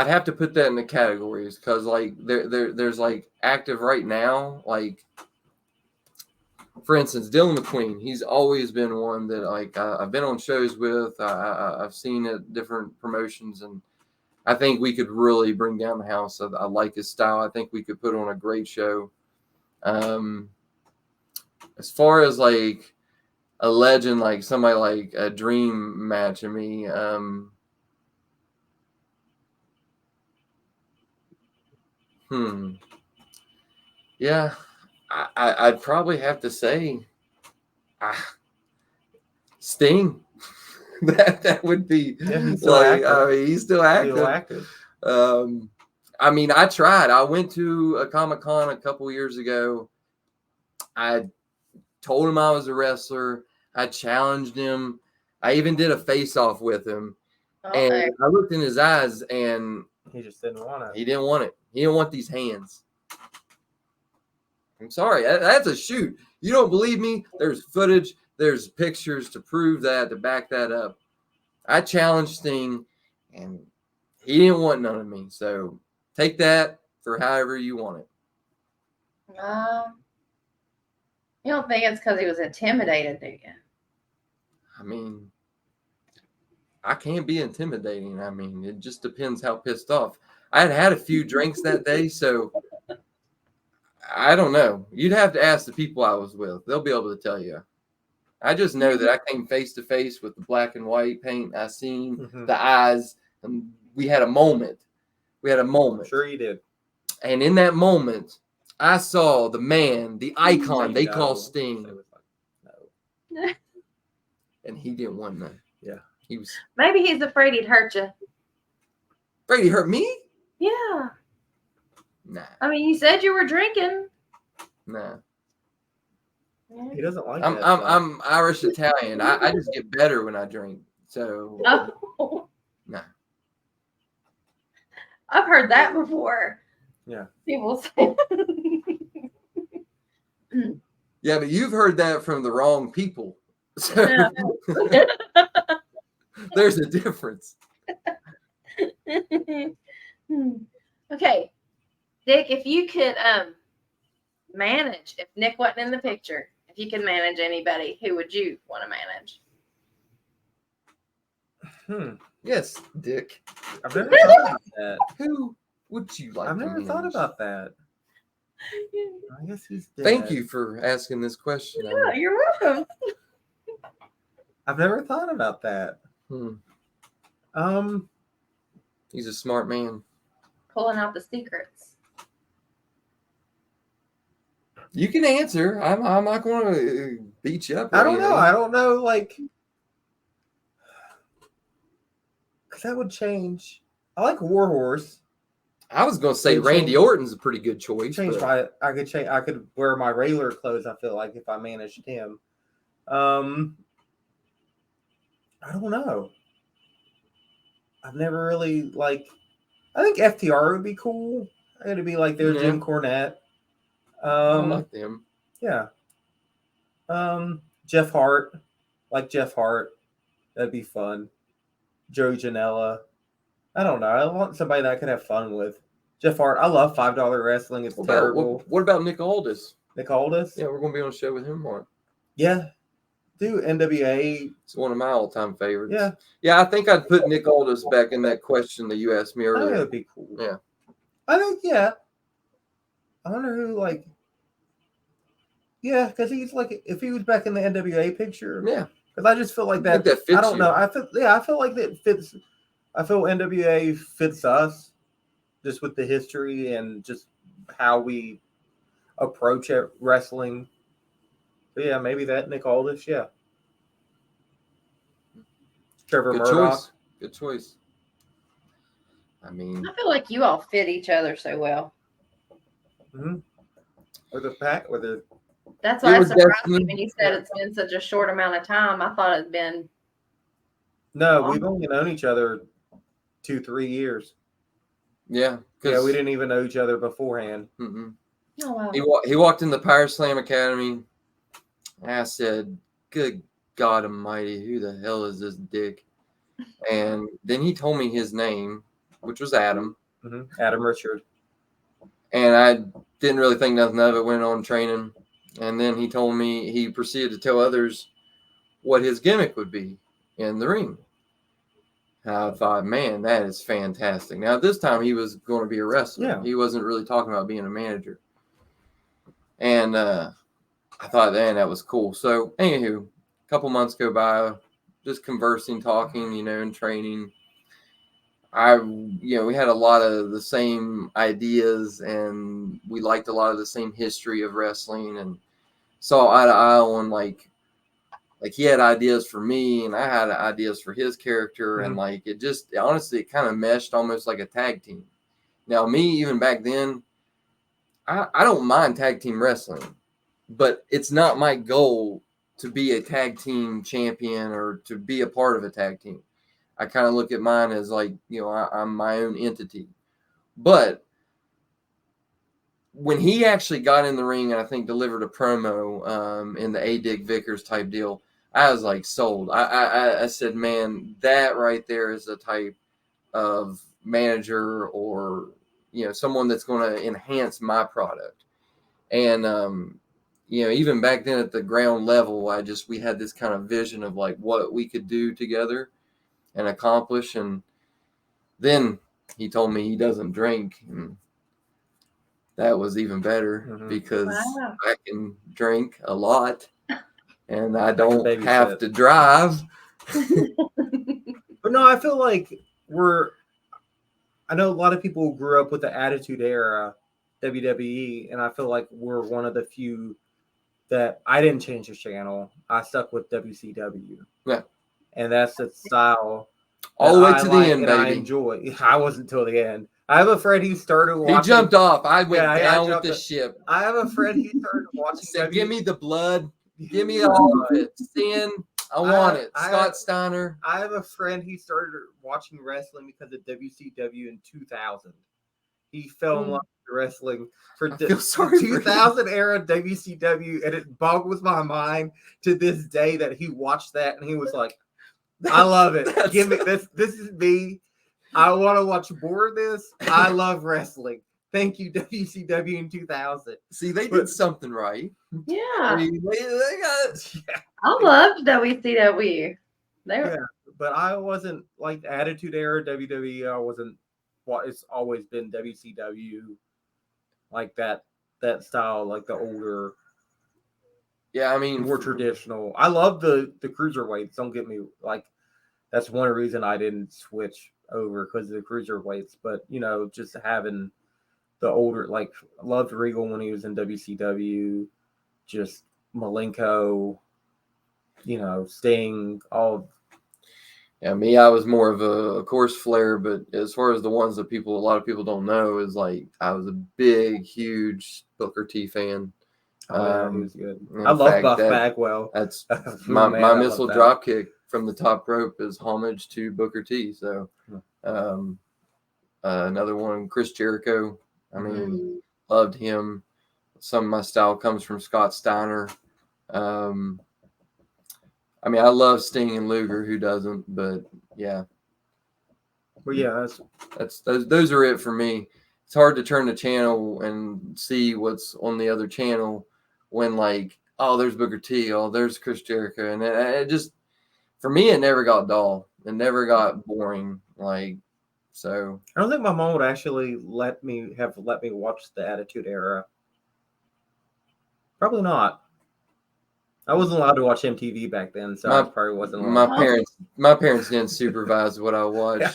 have to put that in the categories because, like, there's like active right now. Like, for instance, Dylan McQueen. He's always been one that, like, I've been on shows with. I've seen at different promotions, and I think we could really bring down the house. I like his style. I think we could put on a great show. As far as, like, a legend, like somebody like a dream match of me. Yeah, I'd probably have to say Sting. that would be he's still like, active. I mean, he's still active. I mean, I tried. I went to a Comic-Con a couple years ago. I told him I was a wrestler. I challenged him. I even did a face-off with him. And I looked in his eyes, and he just didn't want it. He didn't want it. He didn't want these hands. I'm sorry. That's a shoot. You don't believe me? There's footage. There's pictures to prove that, to back that up. I challenged Sting, and he didn't want none of me. So take that for however you want it. You don't think it's because he was intimidated, do you? I mean, I can't be intimidating. I mean, it just depends how pissed off. I had a few drinks that day, so I don't know. You'd have to ask the people I was with. They'll be able to tell you. I just know that I came face to face with the black and white paint. I seen the eyes, and we had a moment. Sure you did. And in that moment, I saw the man, the icon they call Sting. No. And he didn't want none. Yeah. He was. Maybe he's afraid he'd hurt you. Afraid he hurt me? Yeah. Nah. I mean, you said you were drinking. Nah. He doesn't like that. I'm Irish Italian. I just get better when I drink. So nah. I've heard that before. Yeah. People say. Yeah, but you've heard that from the wrong people. So there's a difference. Okay. Dick, if you could manage, if Nick wasn't in the picture, if you could manage anybody, who would you want to manage? Yes, Dick. I've never thought about that. Who would you like I've to never manage? thought about that. I guess he's dead. Thank you for asking this question. Yeah, you're welcome. I've never thought about that. He's a smart man. Pulling out the secrets. You can answer. I'm not going to beat you up. I don't know. I don't know. Like, because that would change. I like Warhorse. I was going to say Randy Orton's a pretty good choice. I could wear my regular clothes. I feel like if I managed him. I don't know. I've never really like. I think FTR would be cool. I got to be like their Jim Cornette. I like them. Yeah. Jeff Hart, like Jeff Hart, that'd be fun. Joe Janela. I don't know. I want somebody that I could have fun with. Jeff Hart. I love $5 wrestling. It's terrible. What about Nick Aldis? Nick Aldis? Yeah, we're going to be on a show with him more. Yeah. Dude, NWA. It's one of my all-time favorites. Yeah. Yeah, I think I'd put Nick Aldis back in that question that you asked me earlier. That would be cool. Yeah. I think, yeah. I wonder who, like. Yeah, because he's like, if he was back in the NWA picture. Yeah. Because I just feel like that. Fits I don't know. you. I feel like that fits. I feel NWA fits us just with the history and just how we approach it, wrestling. But yeah, maybe that Nick Aldis. Yeah. Trevor Murdoch. Good choice. I mean, I feel like you all fit each other so well. Mm-hmm. Or the pack, or the. That's why I surprised me when you said it's been such a short amount of time. I thought it'd been. No, we've only known each other 2-3 years. Yeah. Yeah, we didn't even know each other beforehand. Mm-hmm. Oh, wow. He walked in the Power Slam Academy. And I said, "Good God Almighty, who the hell is this dick?" And then he told me his name, which was Adam. Mm-hmm. Adam Richard. And I didn't really think nothing of it. Went on training, and then he told me he proceeded to tell others what his gimmick would be in the ring. And I thought, man, that is fantastic. Now, this time he was going to be a wrestler. Yeah. He wasn't really talking about being a manager. And I thought, man, that was cool. So, anywho, couple months go by, just conversing, talking, and training. We had a lot of the same ideas, and we liked a lot of the same history of wrestling, and saw eye to eye on like he had ideas for me, and I had ideas for his character, and like it just honestly it kind of meshed almost like a tag team. Now, me even back then, I don't mind tag team wrestling, but it's not my goal to be a tag team champion or to be a part of a tag team. I kind of look at mine as like, I'm my own entity. But when he actually got in the ring and I think delivered a promo in the A-Dig Vickers type deal, I was like sold. I said, man, that right there is a type of manager or, someone that's going to enhance my product. And, even back then at the ground level, we had this kind of vision of like what we could do together and accomplish. And then he told me he doesn't drink, and that was even better because I can drink a lot and I don't have to drive. But no, I feel like I know a lot of people grew up with the Attitude Era WWE, and I feel like we're one of the few that I didn't change the channel. I stuck with WCW. Yeah. And that's the style all the way to the end, baby. I enjoy. I wasn't till the end. I have a friend who started watching. He jumped off. I went down with the ship. I have a friend who started watching. Said, give me the blood. Give me all of it. Sin. I want it. Scott Steiner. I have a friend who started watching wrestling because of WCW in 2000. He fell in love with wrestling for the 2000 era WCW, and it boggles my mind to this day that he watched that and he was like, I love it. Give me this. This is me. I want to watch more of this. I love wrestling. Thank you, WCW in 2000. See, they did something right. Yeah. They got, I loved WCW. But I wasn't like Attitude Era WWE. I wasn't. It's always been WCW, like that style, like the older. Yeah, I mean, more traditional. I love the cruiserweights. Don't get me like. That's one reason I didn't switch over because of the cruiserweights. But just having the older, like, I loved Regal when he was in WCW. Just Malenko, Sting, all. Yeah, me, I was more of course, Flair. But as far as the ones that a lot of people don't know, is like I was a big, huge Booker T fan. He was good. I love Buff Bagwell. That's my missile drop kick from the top rope is homage to Booker T. So another one, Chris Jericho. I mean, loved him. Some of my style comes from Scott Steiner. I mean, I love Sting and Luger. Who doesn't? But yeah. Well, yeah, those are it for me. It's hard to turn the channel and see what's on the other channel when like, oh, there's Booker T, oh, there's Chris Jericho, and it just, for me, it never got dull. It never got boring. Like, so. I don't think my mom would actually let me watch the Attitude Era. Probably not. I wasn't allowed to watch MTV back then, so I probably wasn't allowed. My parents didn't supervise what I watched.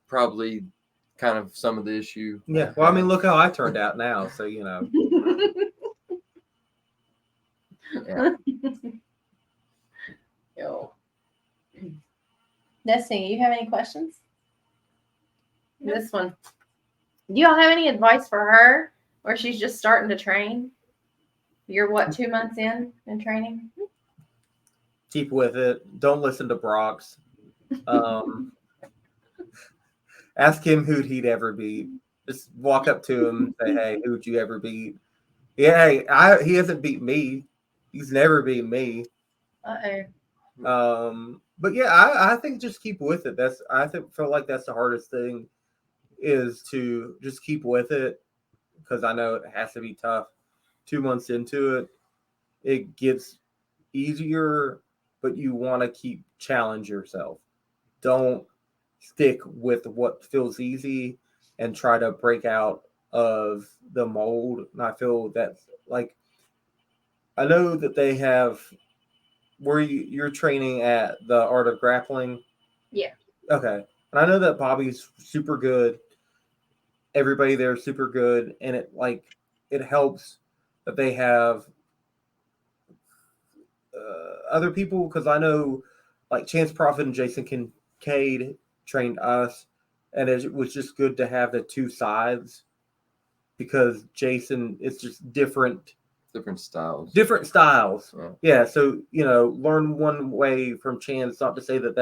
Probably kind of some of the issue. Yeah. Well, I mean, look how I turned out now, so Yeah. Yo. Destiny, you have any questions? No. This one. Do y'all have any advice for her or she's just starting to train? You're 2 months in training? Keep with it. Don't listen to Brock's. Ask him who'd he'd ever beat. Just walk up to him and say, hey, who'd you ever beat? Yeah, he hasn't beat me. He's never beat me. But yeah, I think just keep with it. Feel like that's the hardest thing is to just keep with it because I know it has to be tough. 2 months into it, it gets easier, but you want to challenge yourself. Don't stick with what feels easy and try to break out of the mold. And I feel that's like, I know that they have you're training at the Art of Grappling? Yeah. Okay. And I know that Bobby's super good. Everybody there is super good, and it helps that they have other people, because I know like Chance Prophet and Jason Kincaid trained us, and it was just good to have the two sides, because Jason, it's just different styles. Yeah. So learn one way from Chance, not to say that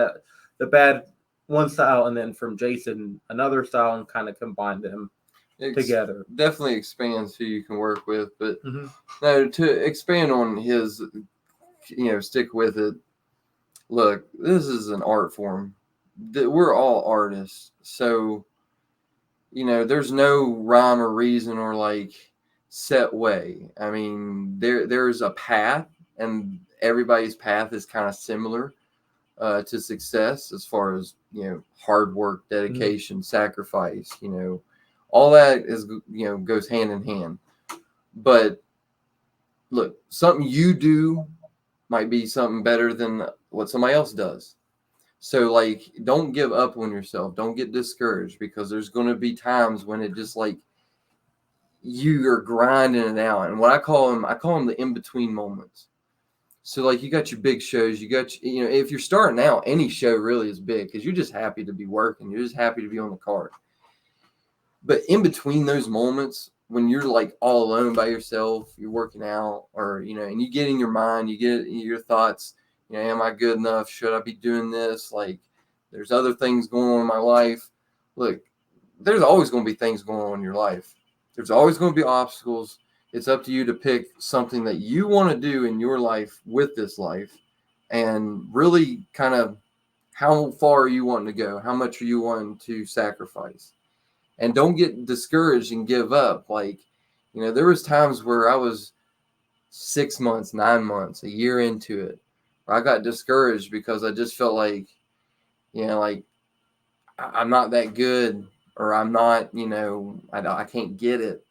the bad one style, and then from Jason another style, and kind of combine them together. Definitely expands who you can work with, but no, to expand on his, stick with it. Look, this is an art form. We're all artists, so there's no rhyme or reason or like set way. I mean, there's a path, and everybody's path is kind of similar to success, as far as hard work, dedication, sacrifice. All that is goes hand in hand. But look, something you do might be something better than what somebody else does. So like, don't give up on yourself. Don't get discouraged, because there's going to be times when it just like you are grinding it out. And what I call them the in-between moments. So like, you got your big shows, you got, if you're starting out, any show really is big, because you're just happy to be working. You're just happy to be on the card. But in between those moments, when you're like all alone by yourself, you're working out, or, and you get in your mind, you get your thoughts, am I good enough? Should I be doing this? Like, there's other things going on in my life. Look, there's always going to be things going on in your life. There's always going to be obstacles. It's up to you to pick something that you want to do in your life with this life, and really kind of how far are you wanting to go? How much are you wanting to sacrifice? And don't get discouraged and give up. Like, there was times where I was 6 months, 9 months, a year into it, where I got discouraged because I just felt like, like I'm not that good, or I'm not, I can't get it.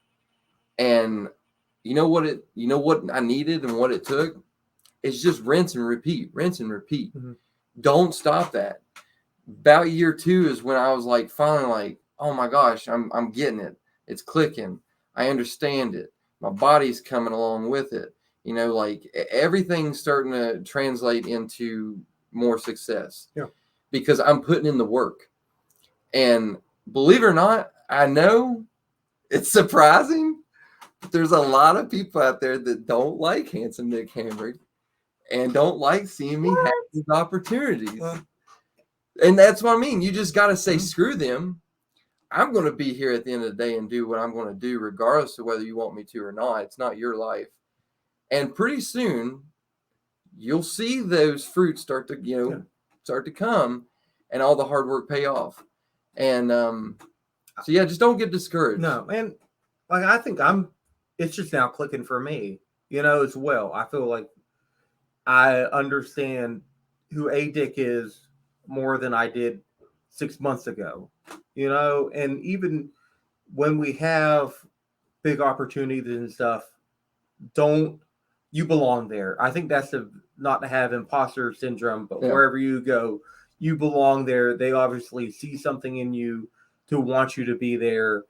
And what I needed and what it took is just rinse and repeat. Don't stop that. About year 2 is when I was like, finally like, oh my gosh, I'm getting it. It's clicking. I understand it. My body's coming along with it. Like everything's starting to translate into more success. Yeah. Because I'm putting in the work. And believe it or not, I know it's surprising, but there's a lot of people out there that don't like Handsome Nick Hamrick and don't like seeing me have these opportunities. And that's what I mean. You just got to say, screw them. I'm going to be here at the end of the day and do what I'm going to do, regardless of whether you want me to or not. It's not your life. And pretty soon, you'll see those fruits start to come, and all the hard work pay off. And so yeah, just don't get discouraged. No, and like I think it's just now clicking for me, as well. I feel like I understand who A Dick is more than I did 6 months ago. And even when we have big opportunities and stuff, you belong there. I think that's not to have imposter syndrome, but wherever you go, you belong there. They obviously see something in you to want you to be there.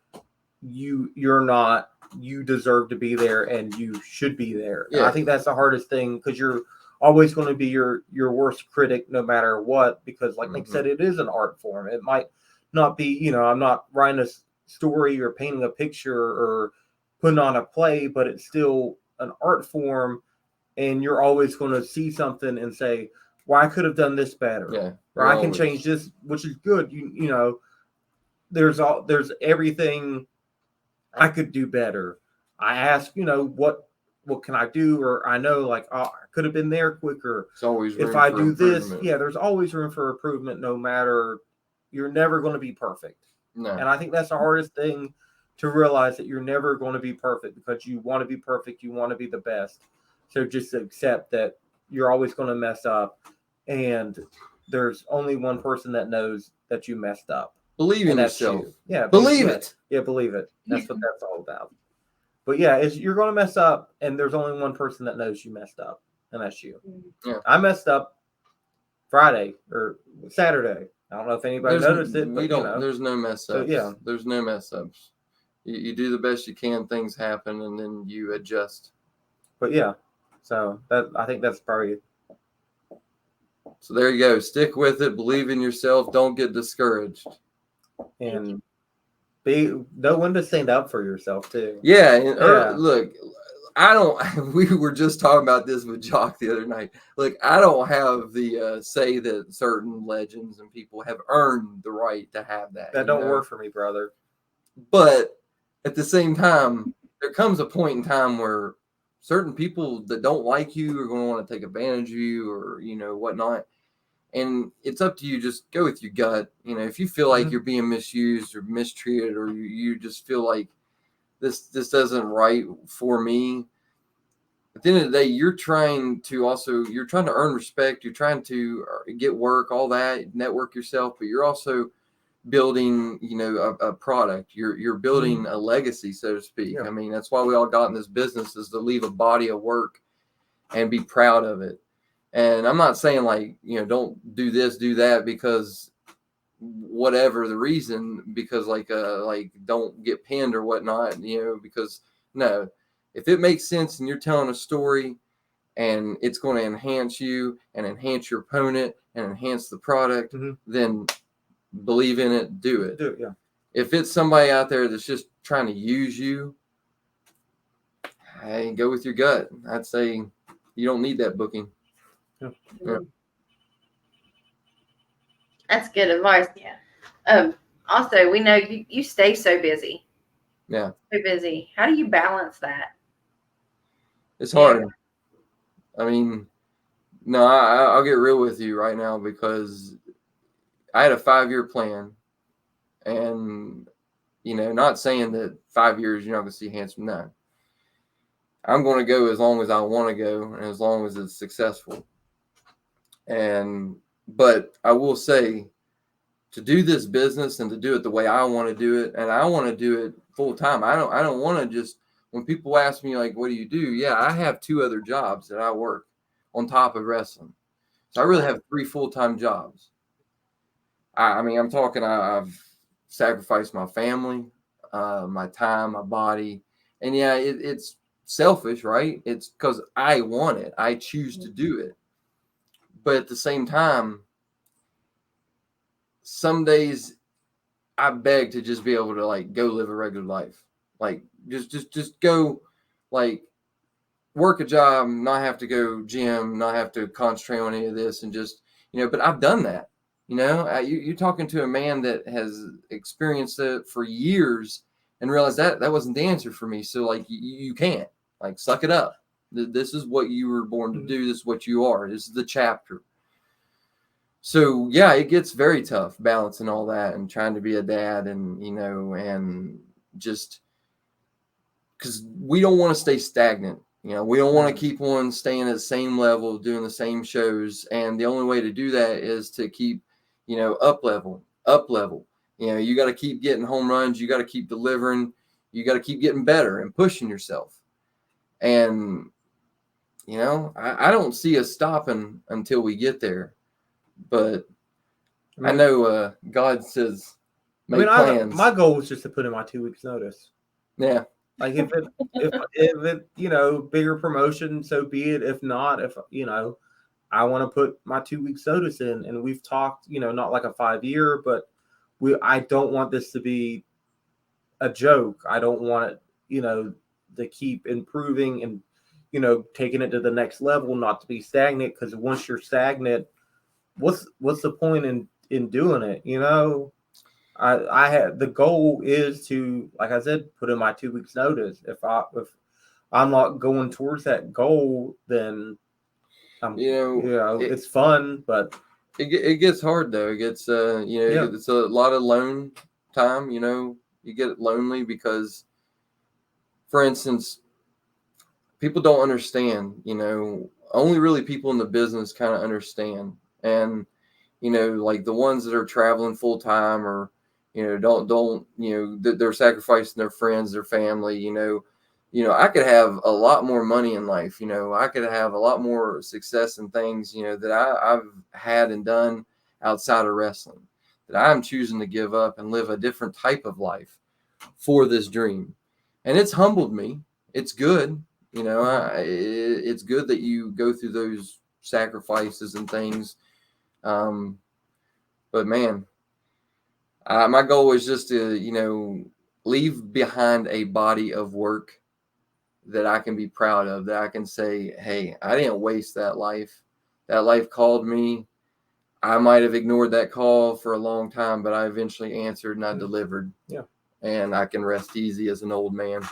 You're not, you deserve to be there, and you should be there. Yeah. I think that's the hardest thing, because you're always going to be your worst critic no matter what, because like Nick said, it is an art form. It might not be, I'm not writing a story or painting a picture or putting on a play, but it's still an art form, and you're always going to see something and say, well, I could have done this better. Yeah, or I can change this, which is good. There's everything I could do better. I ask, what can I do? Or I know, like, I could have been there quicker. It's always room if I do this. Yeah, there's always room for improvement. No matter, you're never going to be perfect. No. And I think that's the hardest thing to realize, that you're never going to be perfect, because you want to be perfect. You want to be the best. So just accept that you're always going to mess up, and there's only one person that knows that you messed up. Believe in yourself. Yeah. Believe it. Yeah, believe it. That's what that's all about. But yeah, you're going to mess up, and there's only one person that knows you messed up. and that's you. Yeah. I messed up Friday or Saturday. I don't know if anybody noticed it, but there's no mess ups. So, yeah. There's no mess ups. You do the best you can, things happen, and then you adjust. But yeah, so I think that's probably. So there you go. Stick with it. Believe in yourself. Don't get discouraged. And know when to stand up for yourself too. Yeah. Look, we were just talking about this with Jock the other night. Look, I don't have the say that certain legends and people have earned the right to have that. That don't work for me, brother. But at the same time, there comes a point in time where certain people that don't like you are going to want to take advantage of you or, whatnot. And it's up to you. Just go with your gut. If you feel like you're being misused or mistreated, or you just feel like this isn't right for me, at the end of the day, you're trying to earn respect. You're trying to get work, all that, network yourself, but you're also building, a product. You're building a legacy, so to speak. Yeah. I mean, that's why we all got in this business, is to leave a body of work and be proud of it. And I'm not saying like, don't do this, do that because whatever the reason, because like don't get pinned or whatnot, because no, if it makes sense and you're telling a story and it's going to enhance you and enhance your opponent and enhance the product, then believe in it, do it. Do it, yeah. If it's somebody out there that's just trying to use you, hey, go with your gut. I'd say you don't need that booking. Yeah. That's good advice. Yeah. Also, we know you stay so busy. Yeah. So busy. How do you balance that? It's hard. I mean, no, I'll get real with you right now, because I had a 5-year plan, and not saying that 5 years you're not going to see Handsome. No, I'm going to go as long as I want to go and as long as it's successful. But I will say, to do this business and to do it the way I want to do it, and I want to do it full time. I don't want to just, when people ask me like, what do you do? Yeah, I have 2 other jobs that I work on top of wrestling. So I really have 3 full-time jobs. I mean, I'm talking, I've sacrificed my family, my time, my body. And yeah, it's selfish, right? It's because I want it. I choose to do it. But at the same time, some days I beg to just be able to like go live a regular life. Like just go like work a job, not have to go gym, not have to concentrate on any of this, and just, but I've done that. You're talking to a man that has experienced it for years and realized that wasn't the answer for me. So like you can't, like, suck it up. This is what you were born to do. This is what you are. This is the chapter. So yeah, it gets very tough balancing all that and trying to be a dad, and and just because we don't want to stay stagnant. We don't want to keep on staying at the same level, doing the same shows. And the only way to do that is to keep, up level. You got to keep getting home runs. You got to keep delivering. You got to keep getting better and pushing yourself. And, I don't see us stopping until we get there. But I know God says, make plans. My goal was just to put in my 2 weeks notice. Yeah. Like if it, bigger promotion, so be it. If not, I want to put my 2 weeks notice in, and we've talked, not like a 5-year, but I don't want this to be a joke. I don't want it, to keep improving and, taking it to the next level, not to be stagnant. Because once you're stagnant, what's the point in doing it? I had, the goal is to, like I said, put in my 2 weeks notice. If I'm not going towards that goal, then it's fun, but it gets hard though. It gets it's a lot of lone time. You get lonely because, for instance, people don't understand. Only really people in the business kind of understand, and like the ones that are traveling full time, or don't they're sacrificing their friends, their family, I could have a lot more money in life. I could have a lot more success in things, that I've had and done outside of wrestling, that I'm choosing to give up and live a different type of life for this dream. And it's humbled me. It's good. It's good that you go through those sacrifices and things. But man, my goal is just to, leave behind a body of work that I can be proud of, that I can say, hey, I didn't waste that life. That life called me. I might have ignored that call for a long time, but I eventually answered and I delivered. Yeah. And I can rest easy as an old man.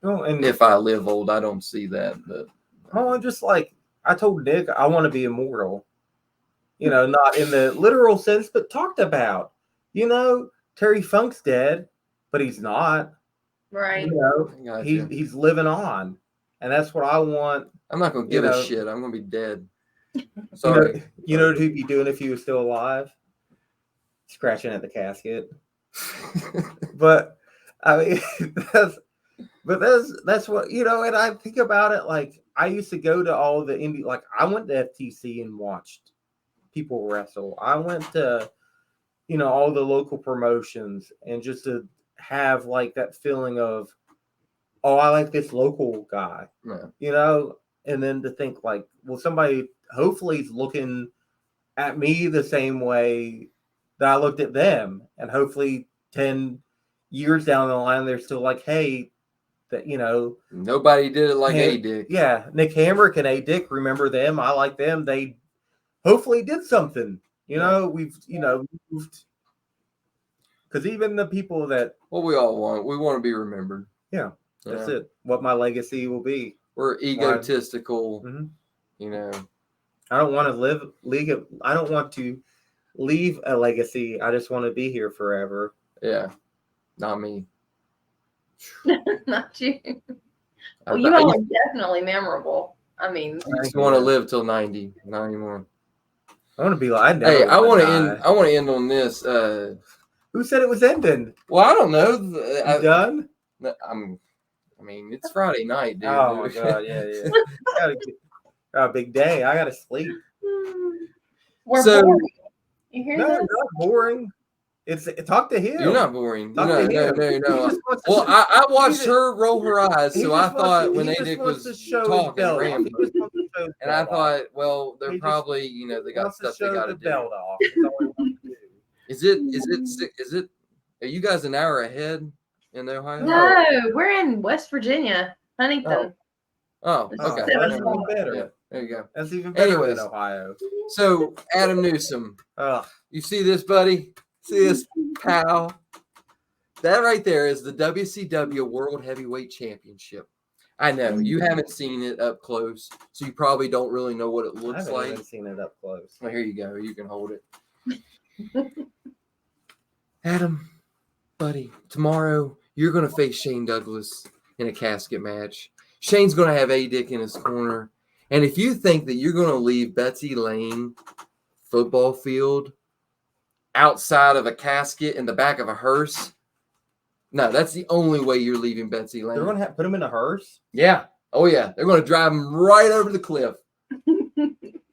Oh, and if I live old, I don't see that. But I'm just like, I told Nick, I want to be immortal. Not in the literal sense, but talked about. Terry Funk's dead, but he's not. Right. He's living on, and that's what I want. I'm not gonna give a shit. I'm gonna be dead. Sorry. You know what he'd be doing if he was still alive? Scratching at the casket. But I mean, that's what and I think about it like I used to go to all the indie. Like I went to FTC and watched people wrestle. I went to all the local promotions, and just to have like that feeling of, oh, I like this local guy, and then to think like, well, somebody hopefully is looking at me the same way that I looked at them, and hopefully 10 years down the line, they're still like, hey, that nobody did it like A Dick. Yeah, Nick Hamrick and A Dick, remember them? I like them. They hopefully did something. We've moved, because even the people that what we all want, we want to be remembered. Yeah, that's it. What my legacy will be. We're egotistical. I don't want to I don't want to leave a legacy. I just want to be here forever. Yeah, not me. Not you. Well, you all are definitely memorable. I mean, I just want to live till 90, not anymore. I want to be like, I want to end. I want to end on this. Who said it was ending? Well, I don't know. You done? I mean, it's Friday night, dude. Oh my god, yeah. Got a big day. I gotta sleep. We're boring. You hear that? that? Not boring. It's talk to him. You're not boring. No. Well, I watched her roll her eyes, so I thought when Dick was talking, and I thought, well, they're probably they got stuff they got to do. Is it? Are you guys an hour ahead in Ohio? No, we're in West Virginia, Huntington. Oh, okay. That's even better. Yeah, there you go. That's even better Anyways, than Ohio. So Adam Newsom, you see this, buddy? See this, pal? That right there is the WCW World Heavyweight Championship. I know you haven't seen it up close, so you probably don't really know what it looks like. I haven't seen it up close. Well, here you go. You can hold it. Adam, buddy, tomorrow you're going to face Shane Douglas in a casket match. Shane's going to have A Dick in his corner. And if you think that you're going to leave Betsy Lane football field outside of a casket in the back of a hearse, no, that's the only way you're leaving Betsy Lane. They're going to put him in a hearse? Yeah. Oh, yeah. They're going to drive him right over the cliff.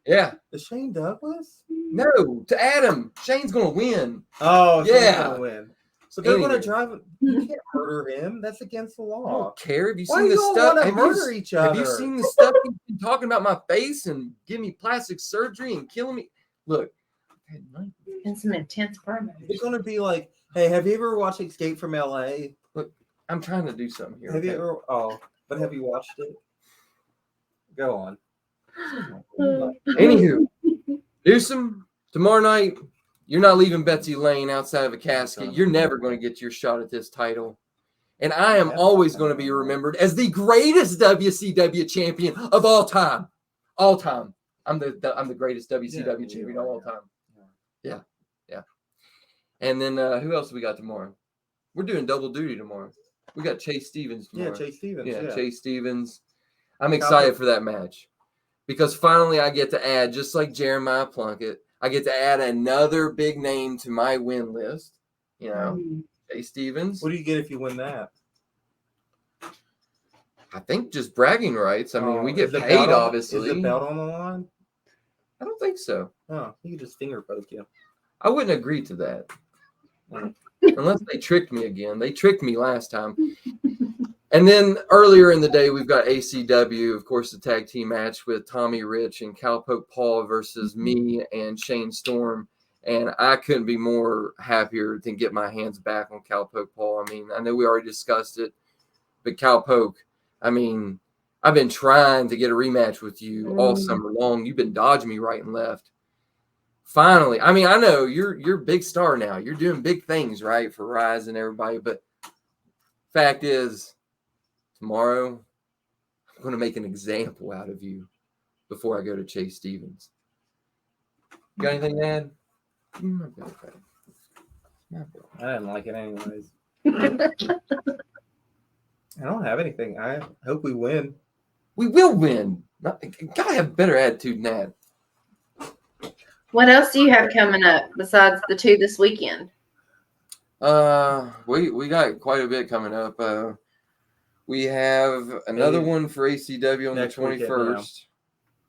Yeah. To Shane Douglas? No, to Adam. Shane's going to win. Oh, yeah. Shane's going to win. So they're going to drive him. You can't murder him. That's against the law. I don't care. Have you Why seen the stuff? Have you seen the stuff he's been talking about my face and giving me plastic surgery and killing me? Look. And some intense promos. It's going to be like, hey, have you ever watched Escape from LA? Look, I'm trying to do something here. Have you ever? Oh, but have you watched it? Go on. Anywho, Newsom, tomorrow night, you're not leaving Betsy Lane outside of a casket. You're never going to get your shot at this title. And I am always going to be remembered as the greatest WCW champion of all time. All time. I'm the greatest WCW champion of all time. Yeah. And then who else we got tomorrow? We're doing double duty tomorrow. We got Chase Stevens tomorrow. Yeah, Chase Stevens. Yeah, Chase Stevens. I'm excited for that match because finally I get to add, just like Jeremiah Plunkett, I get to add another big name to my win list. Chase Stevens. What do you get if you win that? I think just bragging rights. I mean, we get Is the paid, belt on- obviously. Is the belt on the line? I don't think so. Oh, he could just finger poke you. I wouldn't agree to that. Unless they tricked me again. They tricked me last time. And then earlier in the day, we've got ACW, of course, the tag team match with Tommy Rich and Cowpoke Paul versus me and Shane Storm. And I couldn't be more happier than get my hands back on Cowpoke Paul. I mean, I know we already discussed it, but Cowpoke, I mean, I've been trying to get a rematch with you all summer long. You've been dodging me right and left. Finally, I mean, I know you're a big star now. You're doing big things, right, for Rise and everybody. But fact is, tomorrow, I'm going to make an example out of you before I go to Chase Stevens. Got anything to add? I didn't like it anyways. I don't have anything. I hope we win. We will win. Gotta have a better attitude than that. What else do you have coming up besides the 2 this weekend? We got quite a bit coming up. We have another one for ACW on the 21st.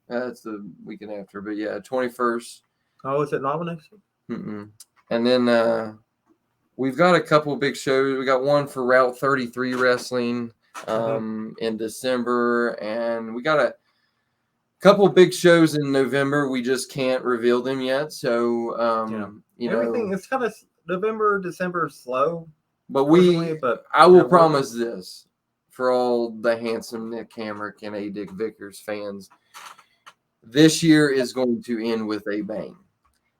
That's the weekend after, but yeah, 21st. Oh, is it not next week? And then we've got a couple big shows. We got one for Route 33 Wrestling in December, and we got a couple big shows in November. We just can't reveal them yet. So everything is kind of November, December slow. But I will promise this for all the Handsome Nick Hamrick and A. Dick Vickers fans. This year is going to end with a bang.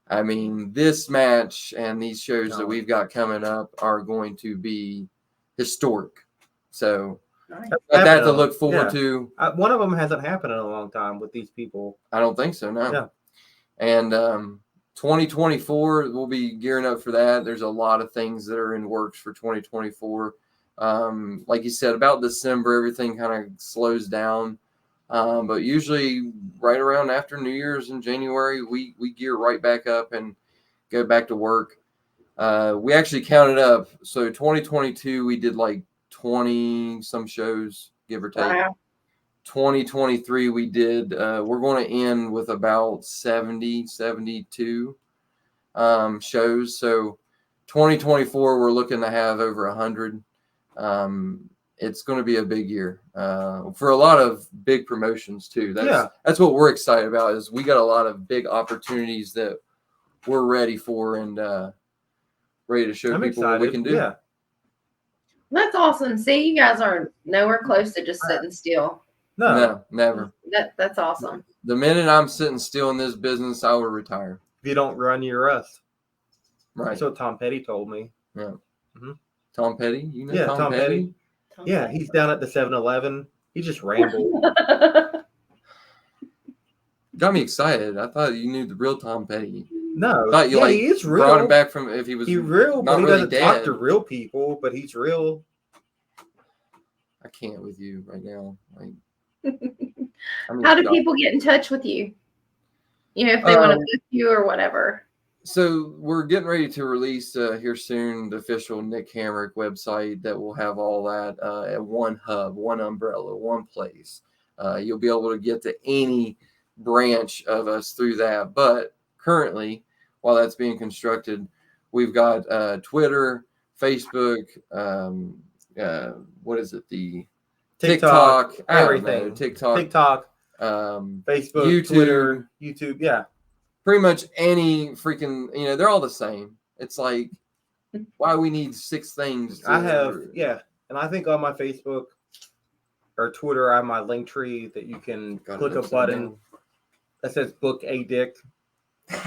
I mean, this match and these shows that we've got coming up are going to be historic. So that to look forward to. One of them hasn't happened in a long time with these people. I don't think so, no. Yeah. And 2024, we'll be gearing up for that. There's a lot of things that are in works for 2024. Like you said, about December, everything kind of slows down. But usually right around after New Year's in January, we gear right back up and go back to work. We actually counted up. So 2022, we did like 20 some shows, give or take. Wow. 2023, we did, we're going to end with about 70, 72 shows. So 2024, we're looking to have over 100. It's going to be a big year for a lot of big promotions too. That's what we're excited about. Is we got a lot of big opportunities that we're ready for and ready to show people what we can do. Yeah, that's awesome. See, you guys are nowhere close to just sitting still. No, never. That's awesome. The minute I'm sitting still in this business, I will retire. If you don't run, you rust. Right. That's what Tom Petty told me. Yeah. Tom Petty, you know Tom Petty. Yeah, he's down at the 7-Eleven. He just rambled. Got me excited. I thought you knew the real Tom Petty. No, I thought you he is real. Brought him back from if he was real, not but he really doesn't dead. talk to real people. But he's real. I can't with you right now. How do people get in touch with you? You know, if they want to book you or whatever. So we're getting ready to release here soon the official Nick Hamrick website that will have all that at one hub, one umbrella, one place. You'll be able to get to any branch of us through that. But currently, while that's being constructed, we've got Twitter, Facebook, what is it? The TikTok, everything. TikTok, Facebook, YouTube, YouTube, yeah. Pretty much any freaking, they're all the same. It's like, why we need 6 things. And I think on my Facebook or Twitter, I have my link tree that you can click a button that says book a dick.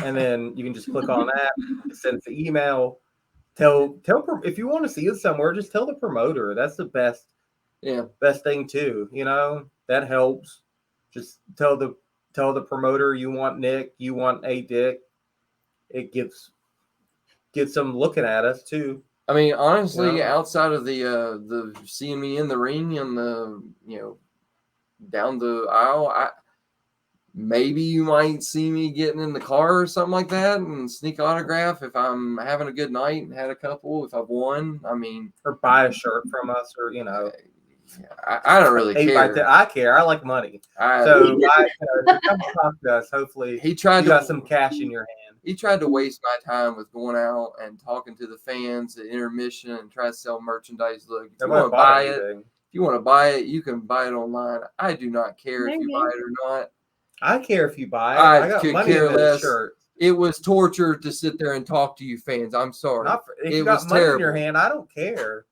And then you can just click on that, send the email. Tell if you want to see us somewhere, just tell the promoter. That's the best thing too. That helps. Just tell the promoter you want Nick, you want A Dick. It gets them looking at us too. I mean, honestly, outside of the seeing me in the ring and the down the aisle, maybe you might see me getting in the car or something like that and sneak autograph if I'm having a good night and had a couple. If I've won, I mean, or buy a shirt from us, or I don't really 8 by 10. care. I care. I like money. So if you come talk to us, hopefully he tried you to got some cash in your hand. He tried to waste my time with going out and talking to the fans at intermission and try to sell merchandise. Look, if you want to buy it, you can buy it online. I do not care if you buy it or not. I care if you buy it. I got could money care in that less. shirt. It was torture to sit there and talk to you fans. I'm sorry. If it you got was money terrible. in your hand, I don't care.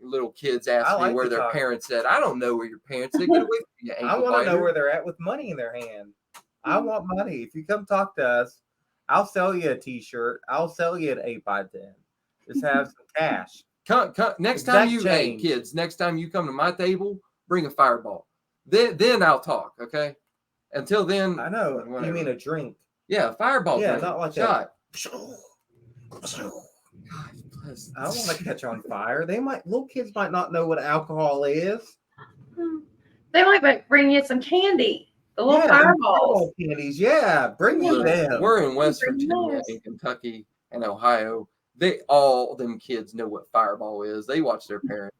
Little kids ask me where their parents at. I don't know where your parents at. Get away from you, ankle I want to biter. know where they're at with money in their hand. I want money. If you come talk to us, I'll sell you a T-shirt. I'll sell you an 8 by 10. Just have some cash. Come, next time you, hey kids, next time you come to my table, bring a fireball. Then I'll talk. Okay. Until then, I know. Whatever. You mean a drink? Yeah, fireball. Yeah, drink. not like shot. I don't want to catch on fire. Little kids might not know what alcohol is. They might bring you some candy. The little fireballs. Candies. Yeah, bring me them. We're in West Virginia and Kentucky and Ohio. All them kids know what fireball is. They watch their parents.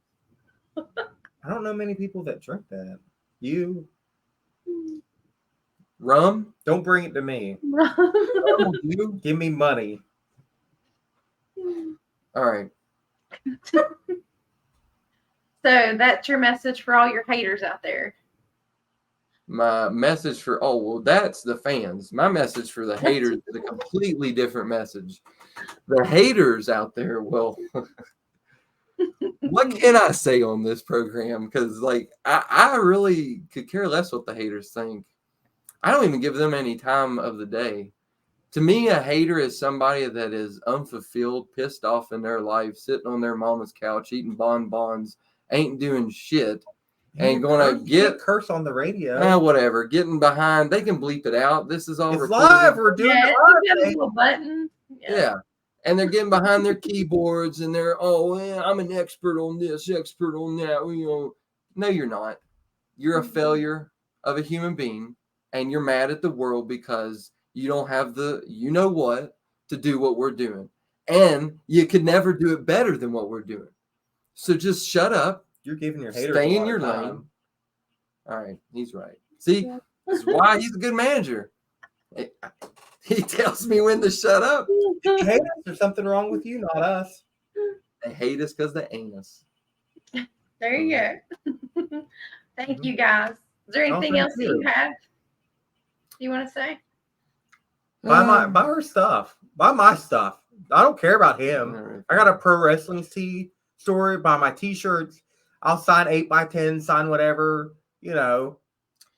I don't know many people that drink that. You. Rum? Don't bring it to me. You? Give me money. All right. So that's your message for all your haters out there. My message for that's the fans. My message for the haters is a completely different message. The haters out there, well, what can I say on this program? Because I really could care less what the haters think. I don't even give them any time of the day. To me, a hater is somebody that is unfulfilled, pissed off in their life, sitting on their mama's couch, eating bonbons, ain't doing shit, and going to get curse on the radio. Whatever, getting behind. They can bleep it out. This is all recorded. Live. We're doing a little button. Yeah. And they're getting behind their keyboards and they're, I'm an expert on this, expert on that. No, you're not. You're a failure of a human being, and you're mad at the world because you don't have the what to do what we're doing. And you could never do it better than what we're doing. So just shut up. You're giving your haters stay in your lane. All right. He's right. See, that's why he's a good manager. He tells me when to shut up. Hey, there's something wrong with you, not us. They hate us because they ain't us. There you go. Thank you, guys. Is there anything else that you have you want to say? Buy her stuff. Buy my stuff. I don't care about him. I got a pro wrestling store. Buy my T-shirts. I'll sign 8 by 10. Sign whatever. Buy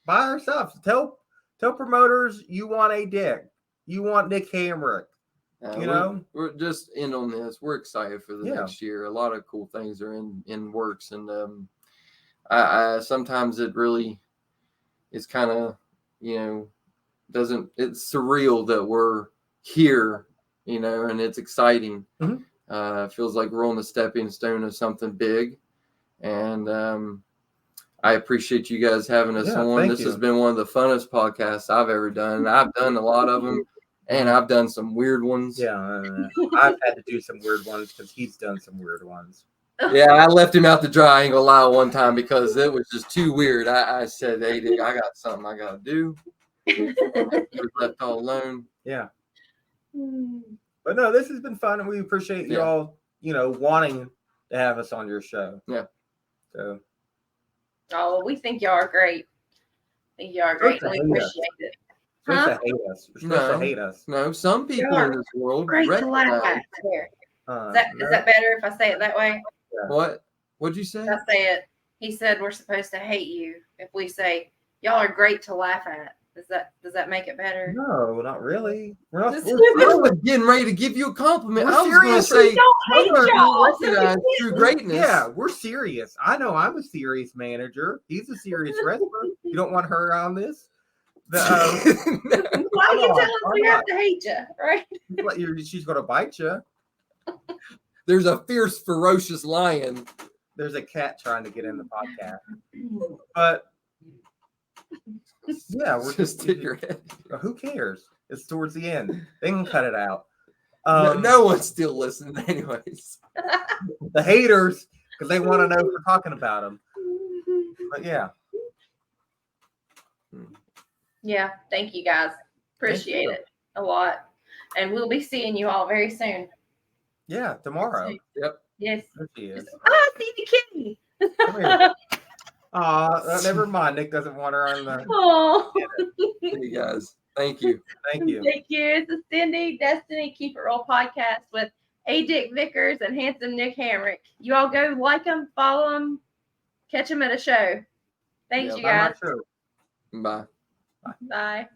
her stuff. Tell promoters you want a dick. You want Nick Hamrick. We're just end on this. We're excited for the next year. A lot of cool things are in works, and I sometimes it really is kind of it's surreal that we're here, and it's exciting. It feels like we're on the stepping stone of something big, and I appreciate you guys having us on. This has been one of the funnest podcasts I've ever done. I've done a lot of them, and I've done some weird ones. Yeah, I've had to do some weird ones because he's done some weird ones. Yeah, I left him out to dry. I ain't gonna lie one time because it was just too weird. I said, hey, dude, I got something I gotta do. Left all alone. Yeah. But no, this has been fun, and we appreciate you all, wanting to have us on your show. Yeah. So. Oh, we think y'all are great. We appreciate it. You're supposed to hate us. You're supposed to hate us. No, some people in this world great to laugh at. Is that better if I say it that way? Yeah. What'd you say? I say it. He said we're supposed to hate you if we say y'all are great to laugh at. Does that make it better? No, not really. We're not. I was getting ready to give you a compliment. I was going to say, y'all through greatness. Yeah, we're serious. I know I'm a serious manager. He's a serious wrestler. You don't want her on this. Why you tell us we have to hate you, right? She's going to bite you. There's a fierce, ferocious lion. There's a cat trying to get in the podcast. But yeah, we're just stick your head. Who cares? It's towards the end. They can cut it out. No one's still listening, anyways. The haters, because they want to know we're talking about them. But yeah. Yeah. Thank you guys. Appreciate it a lot. And we'll be seeing you all very soon. Yeah, tomorrow. Yep. Yes. There she is. See the kitty. Come here. Never mind. Nick doesn't want her on the. Oh. See you guys. Thank you. Thank you. Thank you. It's the Cindy Destiny Keep It Roll podcast with A. Dick Vickers and Handsome Nick Hamrick. You all go like them, follow them, catch them at a show. Thanks, Yeah, you guys. Sure. Bye. Bye.